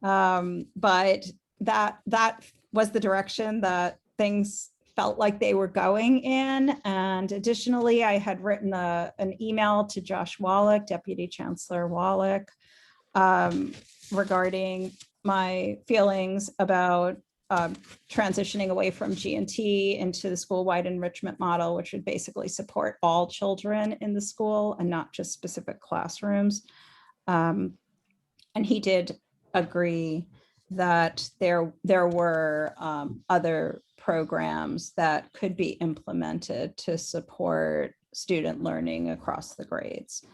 but that was the direction that things felt like they were going in. And additionally, I had written an email to Josh Wallach, Deputy Chancellor Wallach, regarding my feelings about transitioning away from G&T into the school-wide enrichment model, which would basically support all children in the school and not just specific classrooms. And he did agree that there were other programs that could be implemented to support student learning across the grades.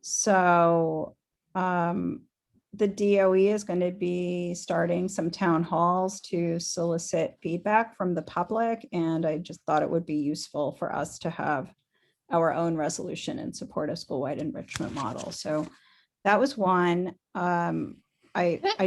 So the DOE is going to be starting some town halls to solicit feedback from the public. And I just thought it would be useful for us to have our own resolution in support of school-wide enrichment model. So that was one. I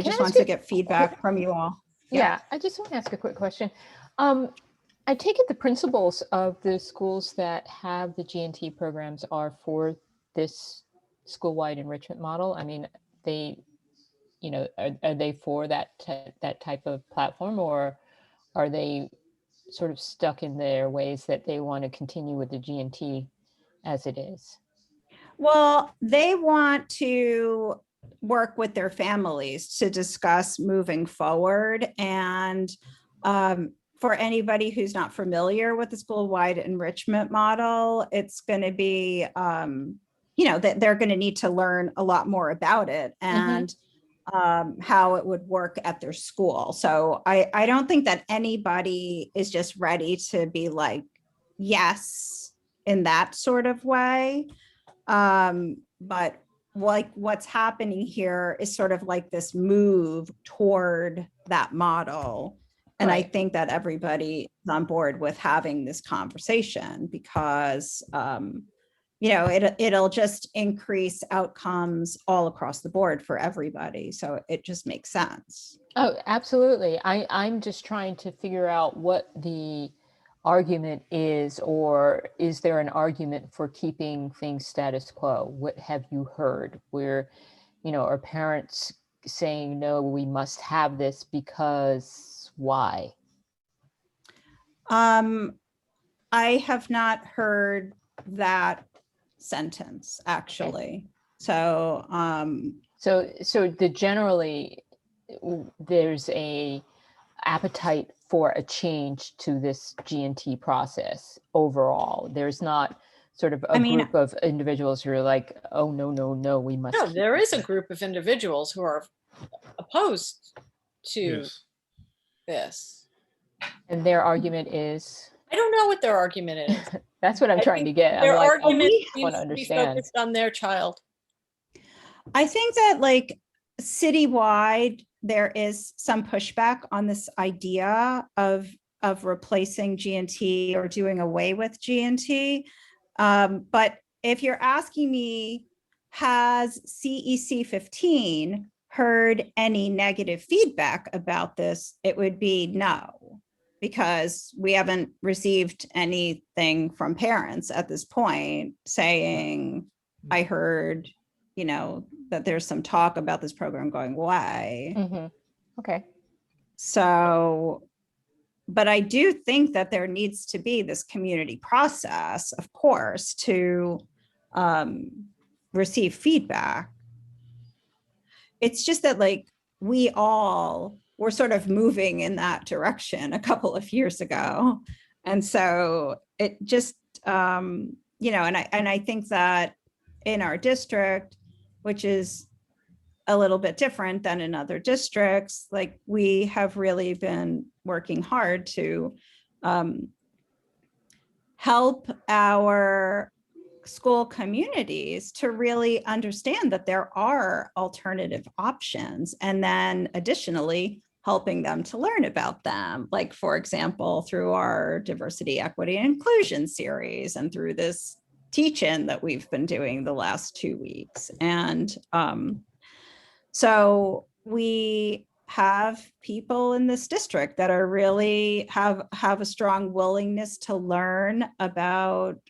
just want to get feedback from you all. Yeah, I just want to ask a quick question. I take it the principals of the schools that have the G&T programs are for this school-wide enrichment model. I mean, are they for that type of platform, or are they sort of stuck in their ways that they want to continue with the G&T as it is? Well, they want to work with their families to discuss moving forward. And for anybody who's not familiar with the school-wide enrichment model, it's going to be, that they're going to need to learn a lot more about it and how it would work at their school. So I don't think that anybody is just ready to be like, yes, in that sort of way. But like what's happening here is sort of like this move toward that model. And I Right. think that everybody is on board with having this conversation because, it'll just increase outcomes all across the board for everybody. So it just makes sense. Oh, absolutely. I'm just trying to figure out what the argument is, or is there an argument for keeping things status quo? What have you heard where, are parents saying, no, we must have this because why? I have not heard that sentence, actually. So, So generally, there's a appetite for a change to this G&T process overall. There's not sort of a group of individuals who are like, oh, no, we must. No, keep there is a this. group of individuals who are opposed to Yes. this. And their argument is, I don't know what their argument is. that's what I'm I trying to think get. I'm Their like, argument I seems want to to be understand. focused on their child. I think that like citywide, there is some pushback on this idea of replacing G&T or doing away with G&T. But if you're asking me, has CEC15 heard any negative feedback about this? It would be no, because we haven't received anything from parents at this point saying, I heard, that there's some talk about this program going away. Okay. So, but I do think that there needs to be this community process, of course, to receive feedback. It's just that like we all were sort of moving in that direction a couple of years ago. And so it just, and I think that in our district, which is a little bit different than in other districts, like we have really been working hard to help our school communities to really understand that there are alternative options, and then additionally helping them to learn about them, like for example through our diversity, equity, and inclusion series and through this teach-in that we've been doing the last 2 weeks. And so we have people in this district that are really have a strong willingness to learn about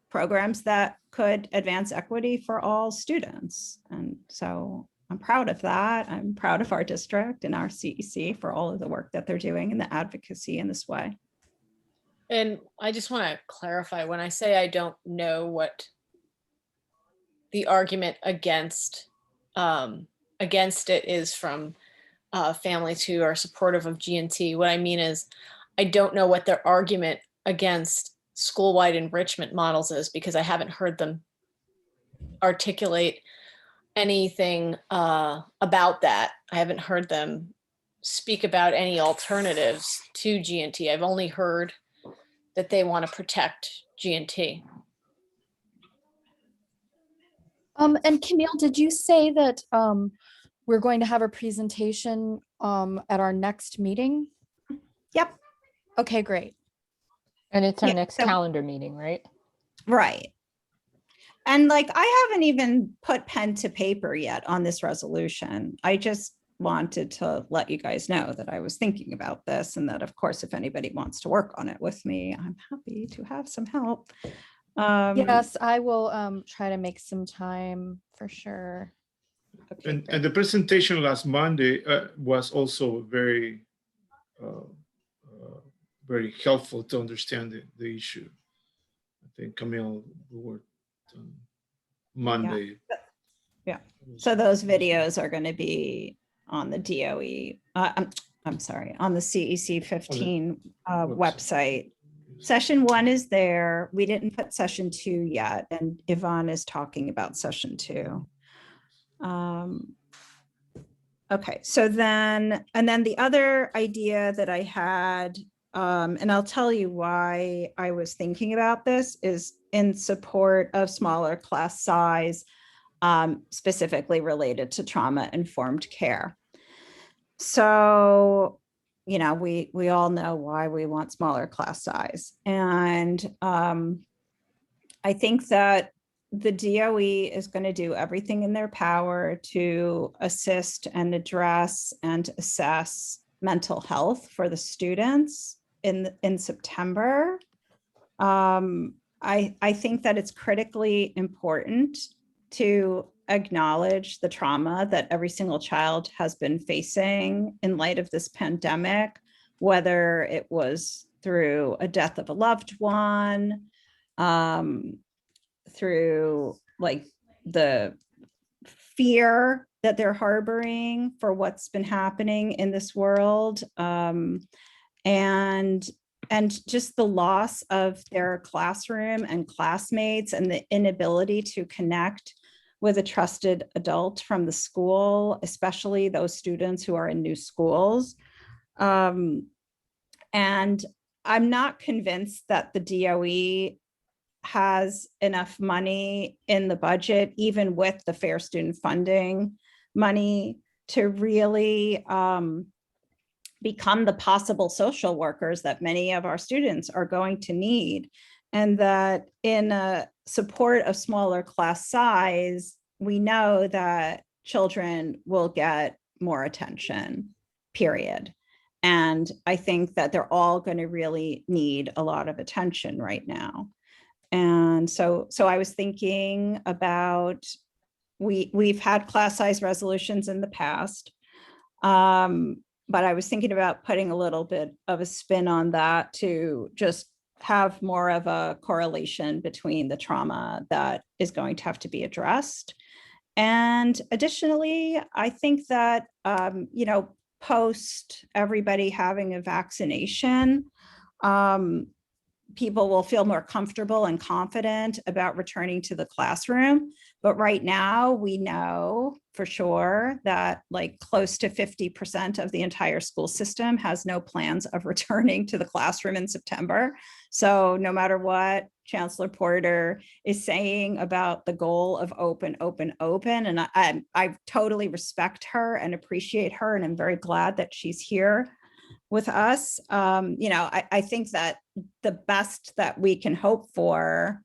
programs that could advance equity for all students. And so I'm proud of that. I'm proud of our district and our CEC for all of the work that they're doing in the advocacy in this way. And I just want to clarify, when I say I don't know what the argument against it is from families who are supportive of G&T, what I mean is I don't know what their argument against school-wide enrichment models is, because I haven't heard them articulate anything about that. I haven't heard them speak about any alternatives to G&T. I've only heard that they want to protect G&T. And Camille, did you say that we're going to have a presentation at our next meeting? Yep. Okay, great. And it's our Yeah, next so- calendar meeting, right? Right. And like, I haven't even put pen to paper yet on this resolution. I just wanted to let you guys know that I was thinking about this, and that of course, if anybody wants to work on it with me, I'm happy to have some help. Yes, I will try to make some time for sure. Okay, And great. the presentation last Monday was also very helpful to understand the issue. I think Camille worked on Monday. Yeah. So those videos are going to be on the DOE, I'm sorry, on the CEC15 website. Session 1 is there. We didn't put session 2 yet, and Yvonne is talking about session 2. Okay, so then the other idea that I had, and I'll tell you why I was thinking about this, is in support of smaller class size, specifically related to trauma-informed care. So, you know, we all know why we want smaller class size. And I think that the DOE is going to do everything in their power to assist and address and assess mental health for the students in September. I think that it's critically important to acknowledge the trauma that every single child has been facing in light of this pandemic, whether it was through a death of a loved one, through like the fear that they're harboring for what's been happening in this world, and just the loss of their classroom and classmates and the inability to connect with a trusted adult from the school, especially those students who are in new schools. And I'm not convinced that the DOE has enough money in the budget, even with the Fair Student Funding money, to really become the possible social workers that many of our students are going to need. And that in support of smaller class size, we know that children will get more attention, period. And I think that they're all going to really need a lot of attention right now. And so I was thinking about, we've had class size resolutions in the past, but I was thinking about putting a little bit of a spin on that to just have more of a correlation between the trauma that is going to have to be addressed. And additionally, I think that, you know, post everybody having a vaccination, people will feel more comfortable and confident about returning to the classroom. But right now, we know for sure that like close to 50% of the entire school system has no plans of returning to the classroom in September. So no matter what Chancellor Porter is saying about the goal of open, and I totally respect her and appreciate her, and I'm very glad that she's here with us. You know, I think that the best that we can hope for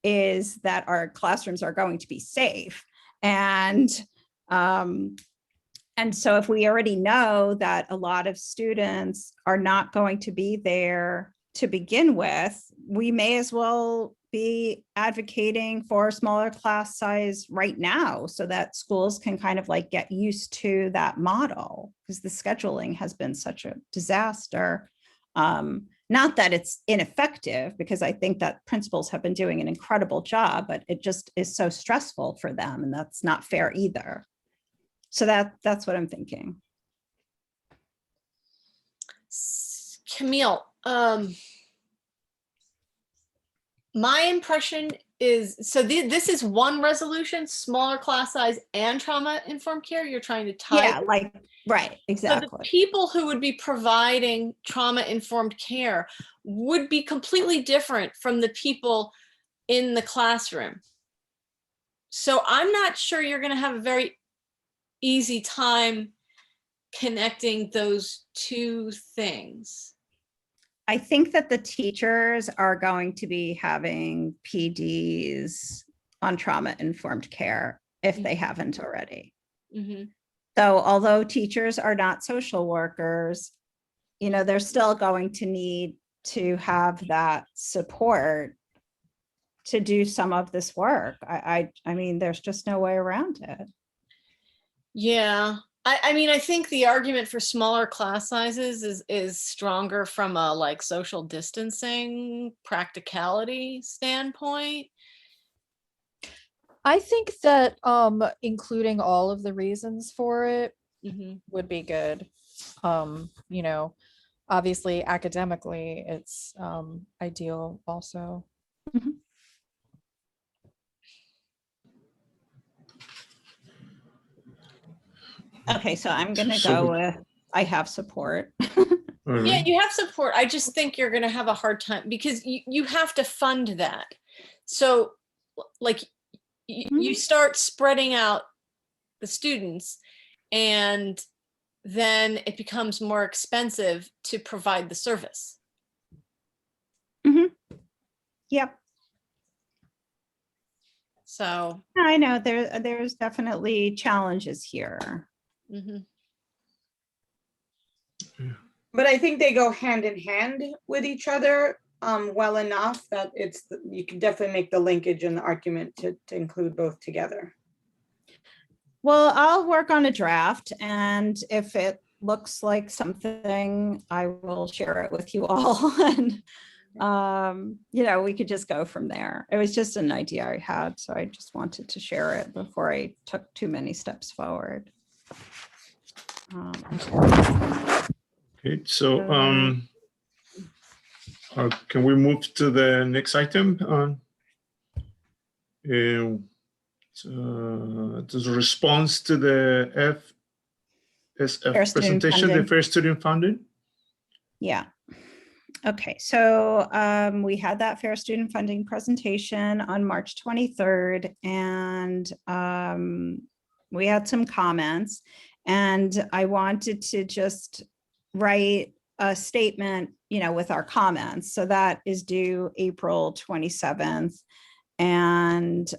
is that our classrooms are going to be safe. And so if we already know that a lot of students are not going to be there to begin with, we may as well be advocating for smaller class size right now so that schools can kind of like get used to that model, because the scheduling has been such a disaster. Not that it's ineffective, because I think that principals have been doing an incredible job, but it just is so stressful for them, and that's not fair either. So that's what I'm thinking. Camille, my impression is, so this is one resolution, smaller class size and trauma-informed care. You're trying to tie. Yeah, like, right, exactly. So the people who would be providing trauma-informed care would be completely different from the people in the classroom. So I'm not sure you're going to have a very easy time connecting those two things. I think that the teachers are going to be having PDs on trauma-informed care if they haven't already. Mm-hmm. So although teachers are not social workers, you know, they're still going to need to have that support to do some of this work. I mean, there's just no way around it. Yeah. I mean, I think the argument for smaller class sizes is stronger from a like social distancing practicality standpoint. I think that including all of the reasons for it would be good. You know, obviously academically it's ideal also. Mhm. Okay, so I'm gonna go with, I have support. Yeah, you have support. I just think you're going to have a hard time because you have to fund that. So like you start spreading out the students, and then it becomes more expensive to provide the service. Yep. So, I know there's definitely challenges here. mhm. But I think they go hand in hand with each other well enough that you can definitely make the linkage and the argument to include both together. Well, I'll work on a draft, and if it looks like something, I will share it with you all. And we could just go from there. It was just an idea I had, so I just wanted to share it before I took too many steps forward. Okay, so can we move to the next item on the response to the FSF Fair student presentation, the funding. fair student funding? Yeah. Okay, so we had that fair student funding presentation on March 23rd, and we had some comments, and I wanted to just write a statement, with our comments. So that is due April 27th. And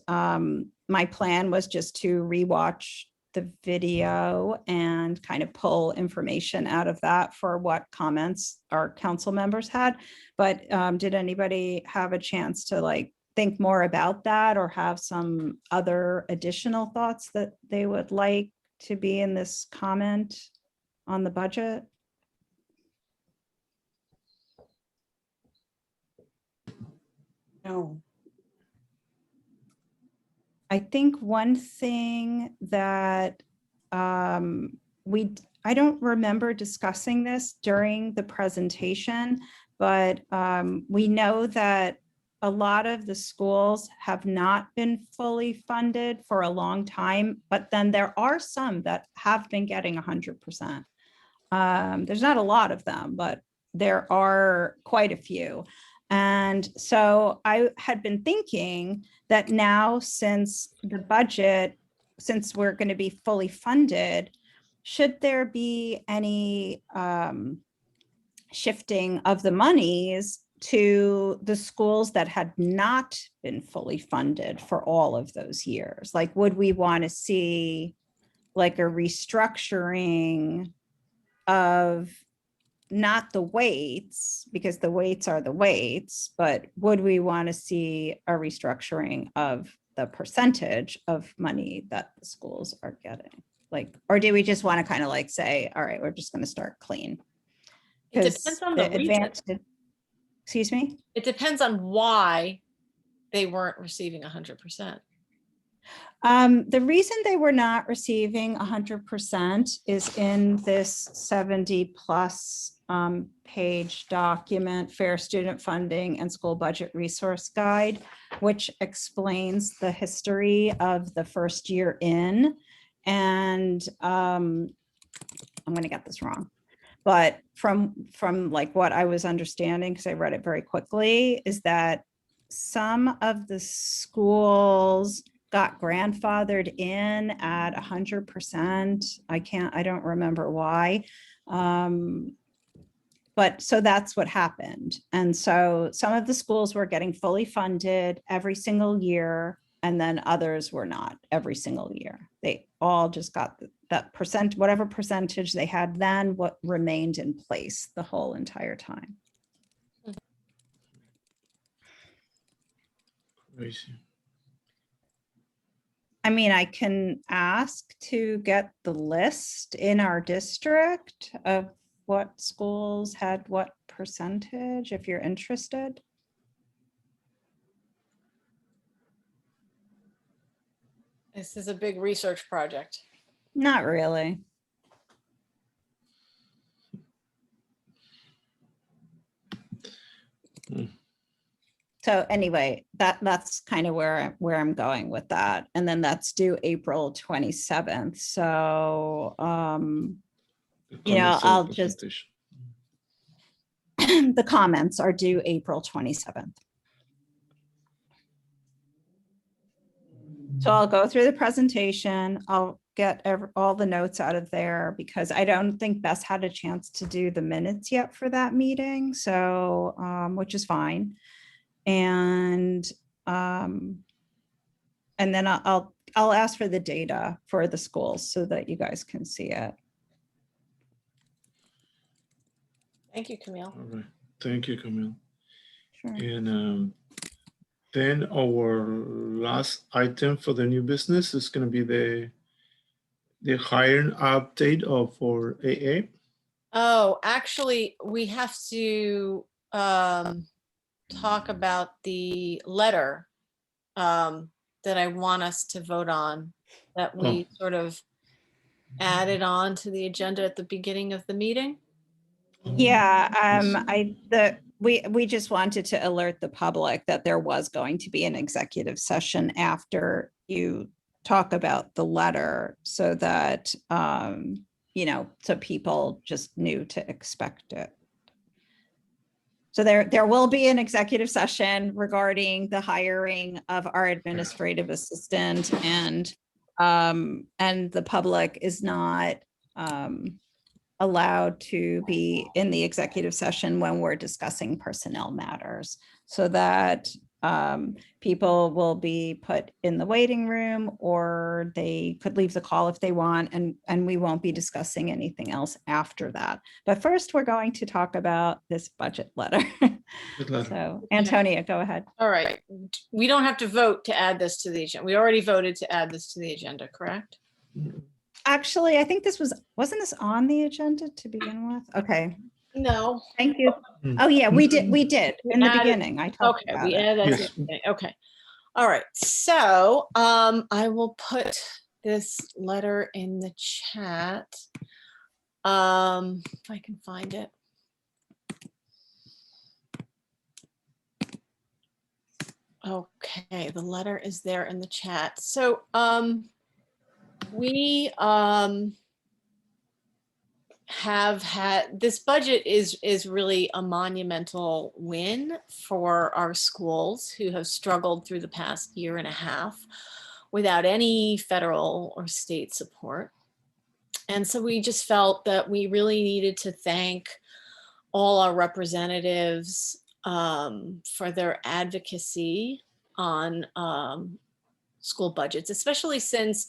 my plan was just to rewatch the video and kind of pull information out of that for what comments our council members had. But did anybody have a chance to think more about that, or have some other additional thoughts that they would like to be in this comment on the budget? No. I think one thing that I don't remember discussing this during the presentation, but we know that a lot of the schools have not been fully funded for a long time, but then there are some that have been getting 100%. There's not a lot of them, but there are quite a few. And so I had been thinking that now, since we're going to be fully funded, should there be any shifting of the monies to the schools that had not been fully funded for all of those years? Like, would we want to see a restructuring of not the weights, because the weights are the weights, but would we want to see a restructuring of the percentage of money that the schools are getting? Or do we just want to kind of say, all right, we're just going to start clean? It depends on the reason. Excuse me? It depends on why they weren't receiving 100%. The reason they were not receiving 100% is in this 70+ page document, Fair Student Funding and School Budget Resource Guide, which explains the history of the first year in. And I'm going to get this wrong, but from what I was understanding, because I read it very quickly, is that some of the schools got grandfathered in at 100%. I don't remember why. But so that's what happened. And so some of the schools were getting fully funded every single year, and then others were not every single year. They all just got that percent, whatever percentage they had then, what remained in place the whole entire time. Crazy. I mean, I can ask to get the list in our district of what schools had what percentage, if you're interested. This is a big research project. Not really. So anyway, that's kind of where I'm going with that. And then that's due April 27th. So, I'll just, the comments are due April 27th. So I'll go through the presentation. I'll get all the notes out of there because I don't think Bess had a chance to do the minutes yet for that meeting. So, which is fine. And then I'll ask for the data for the schools so that you guys can see it. Thank you, Camille. All right. Thank you, Camille. Sure. And then our last item for the new business is going to be the hiring update for AA. Oh, actually, we have to talk about the letter that I want us to vote on, that we sort of added on to the agenda at the beginning of the meeting. Yeah, we just wanted to alert the public that there was going to be an executive session after you talk about the letter so that, so people just knew to expect it. So there will be an executive session regarding the hiring of our administrative assistant and the public is not allowed to be in the executive session when we're discussing personnel matters, so that people will be put in the waiting room or they could leave the call if they want, and we won't be discussing anything else after that. But first, we're going to talk about this budget letter. So Antonia, go ahead. All right. We don't have to vote to add this to the agenda. We already voted to add this to the agenda, correct? Actually, I think wasn't this on the agenda to begin with? Okay, No. thank you. Oh yeah, we did in the beginning. I talked Okay, about we it. added that to Yes. the beginning. Okay. All right. So I will put this letter in the chat. If I can find it. Okay, the letter is there in the chat. So we have had, this budget is really a monumental win for our schools who have struggled through the past year and a half without any federal or state support. And so we just felt that we really needed to thank all our representatives for their advocacy on school budgets, especially since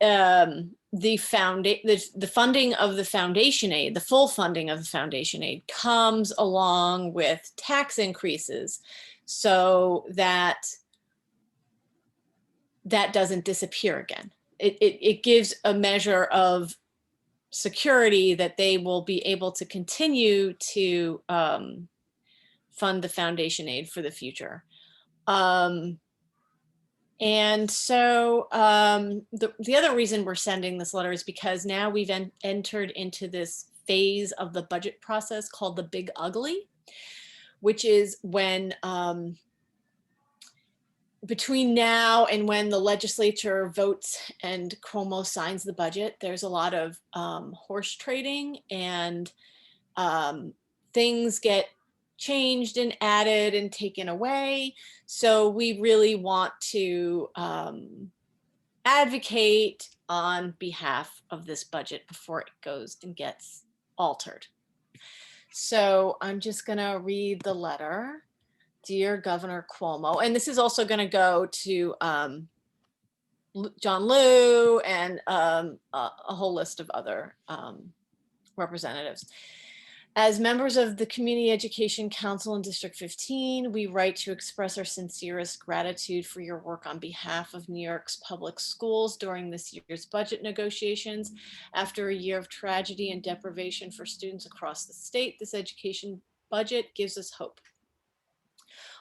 the funding of the foundation aid, the full funding of the foundation aid, comes along with tax increases, so that doesn't disappear again. It gives a measure of security that they will be able to continue to fund the foundation aid for the future. And so the other reason we're sending this letter is because now we've entered into this phase of the budget process called the Big Ugly, which is when between now and when the legislature votes and Cuomo signs the budget, there's a lot of horse trading, and things get changed and added and taken away. So we really want to advocate on behalf of this budget before it goes and gets altered. So I'm just gonna read the letter. Dear Governor Cuomo, and this is also going to go to John Liu and a whole list of other representatives. As members of the Community Education Council in District 15, we write to express our sincerest gratitude for your work on behalf of New York's public schools during this year's budget negotiations. After a year of tragedy and deprivation for students across the state, this education budget gives us hope.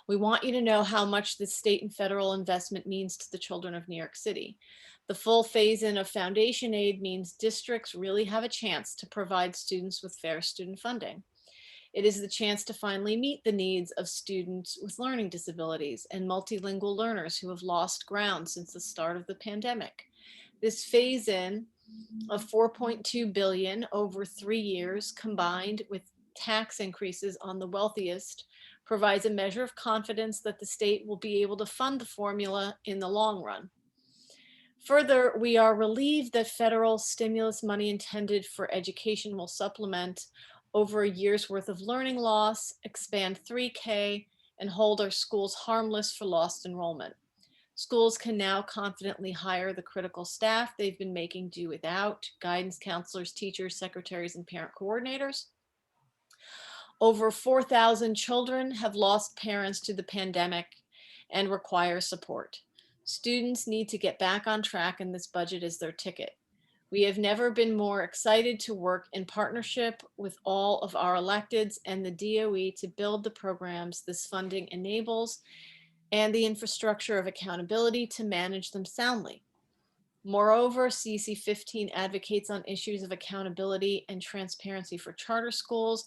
We want you to know how much the state and federal investment means to the children of New York City. The full phase-in of foundation aid means districts really have a chance to provide students with fair student funding. It is the chance to finally meet the needs of students with learning disabilities and multilingual learners who have lost ground since the start of the pandemic. This phase-in of $4.2 billion over 3 years, combined with tax increases on the wealthiest, provides a measure of confidence that the state will be able to fund the formula in the long run. Further, we are relieved that federal stimulus money intended for education will supplement over a year's worth of learning loss, expand 3K, and hold our schools harmless for lost enrollment. Schools can now confidently hire the critical staff they've been making do without: guidance counselors, teachers, secretaries, and parent coordinators. Over 4,000 children have lost parents to the pandemic and require support. Students need to get back on track, and this budget is their ticket. We have never been more excited to work in partnership with all of our electeds and the DOE to build the programs this funding enables and the infrastructure of accountability to manage them soundly. Moreover, CEC15 advocates on issues of accountability and transparency for charter schools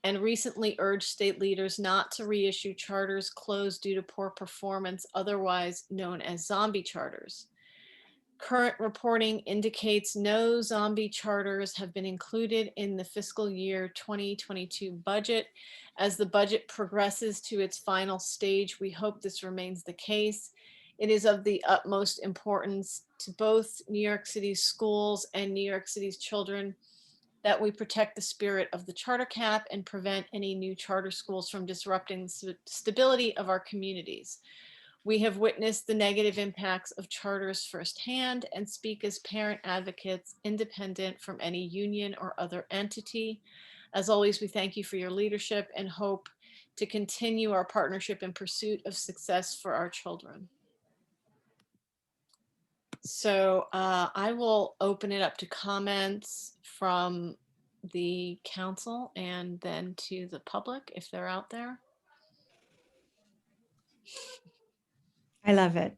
and recently urged state leaders not to reissue charters closed due to poor performance, otherwise known as zombie charters. Current reporting indicates no zombie charters have been included in the fiscal year 2022 budget. As the budget progresses to its final stage, we hope this remains the case. It is of the utmost importance to both New York City's schools and New York City's children that we protect the spirit of the charter cap and prevent any new charter schools from disrupting the stability of our communities. We have witnessed the negative impacts of charters firsthand and speak as parent advocates, independent from any union or other entity. As always, we thank you for your leadership and hope to continue our partnership in pursuit of success for our children. So I will open it up to comments from the council and then to the public if they're out there. I love it.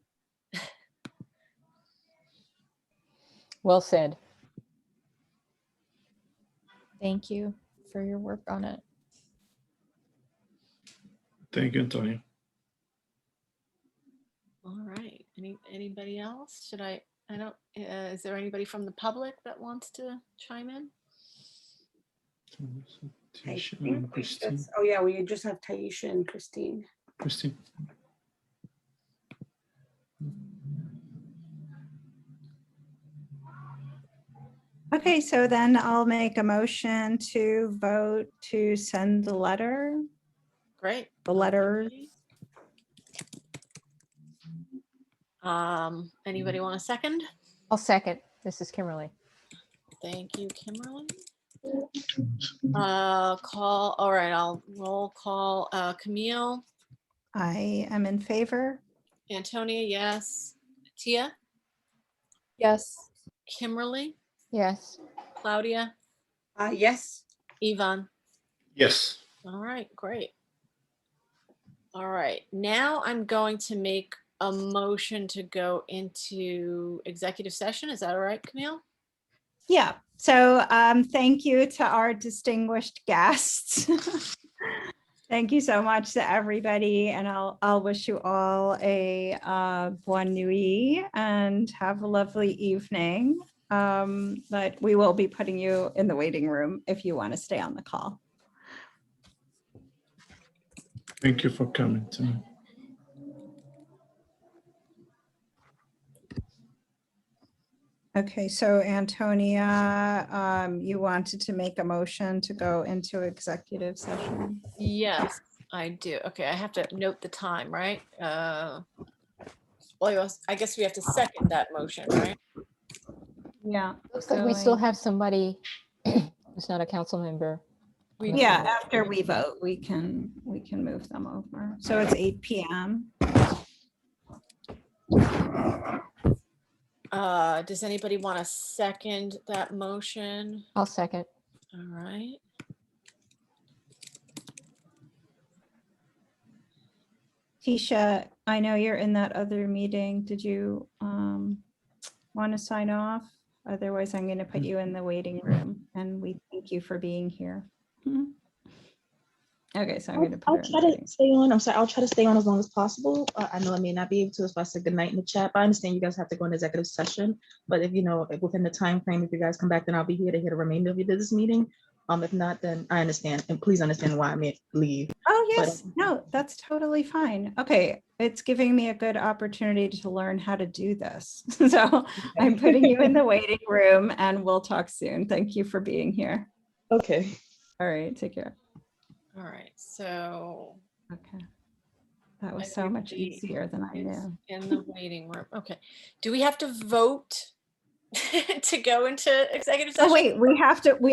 Well said. Thank you for your work on it. Thank you, Antonio. All right. Anybody else? Should I don't, is there anybody from the public that wants to chime in? I Tisha think and we Christine. just- Oh, yeah, we just have Taisha and Christine. Christine. Okay, so then I'll make a motion to vote to send the letter, Great. the letters. Anybody want a second? I'll second. This is Kimberly. Thank you, Kimberly. All right, I'll roll call. Camille, I am in favor. Antonia, yes. Tia, Yes. Kimberly, Yes. Claudia, Yes. Yvonne. Yes. All right, great. All right, now I'm going to make a motion to go into executive session. Is that all right, Camille? Yeah, so thank you to our distinguished guests. Thank you so much to everybody, and I'll wish you all a bonne nuit and have a lovely evening. But we will be putting you in the waiting room if you want to stay on the call. Thank you for coming tonight. Okay, so Antonia, you wanted to make a motion to go into executive session. Yes, I do. Okay, I have to note the time, right? Well, I guess we have to second that motion, right? Yeah. Looks like we still have somebody who's not a council member. We Yeah, after we vote, we can move them over. So it's 8 p.m. Does anybody want to second that motion? I'll second. All right. Tisha, I know you're in that other meeting. Did you want to sign off? Otherwise, I'm going to put you in the waiting room, and we thank you for being here. Okay, so I'm going to put I'll her in the try to waiting. stay on. I'm sorry. I'll try to stay on as long as possible. I know I may not be able to, so I said good night in the chat. But I understand you guys have to go into executive session. But if you know, if within the time frame, if you guys come back, then I'll be here to hear the remainder of your business meeting. If not, then I understand, and please understand why I may leave. Oh, But- yes, no, that's totally fine. Okay, it's giving me a good opportunity to learn how to do this. So I'm putting you in the waiting room and we'll talk soon. Thank you for being here. Okay. All right, take care. All right, so Okay. That was so much everybody easier than I is knew. in the waiting room. Okay. Do we have to vote to go into executive session? Oh, wait, we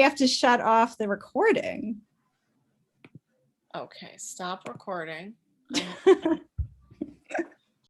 have to shut off the recording. Okay, stop recording. I have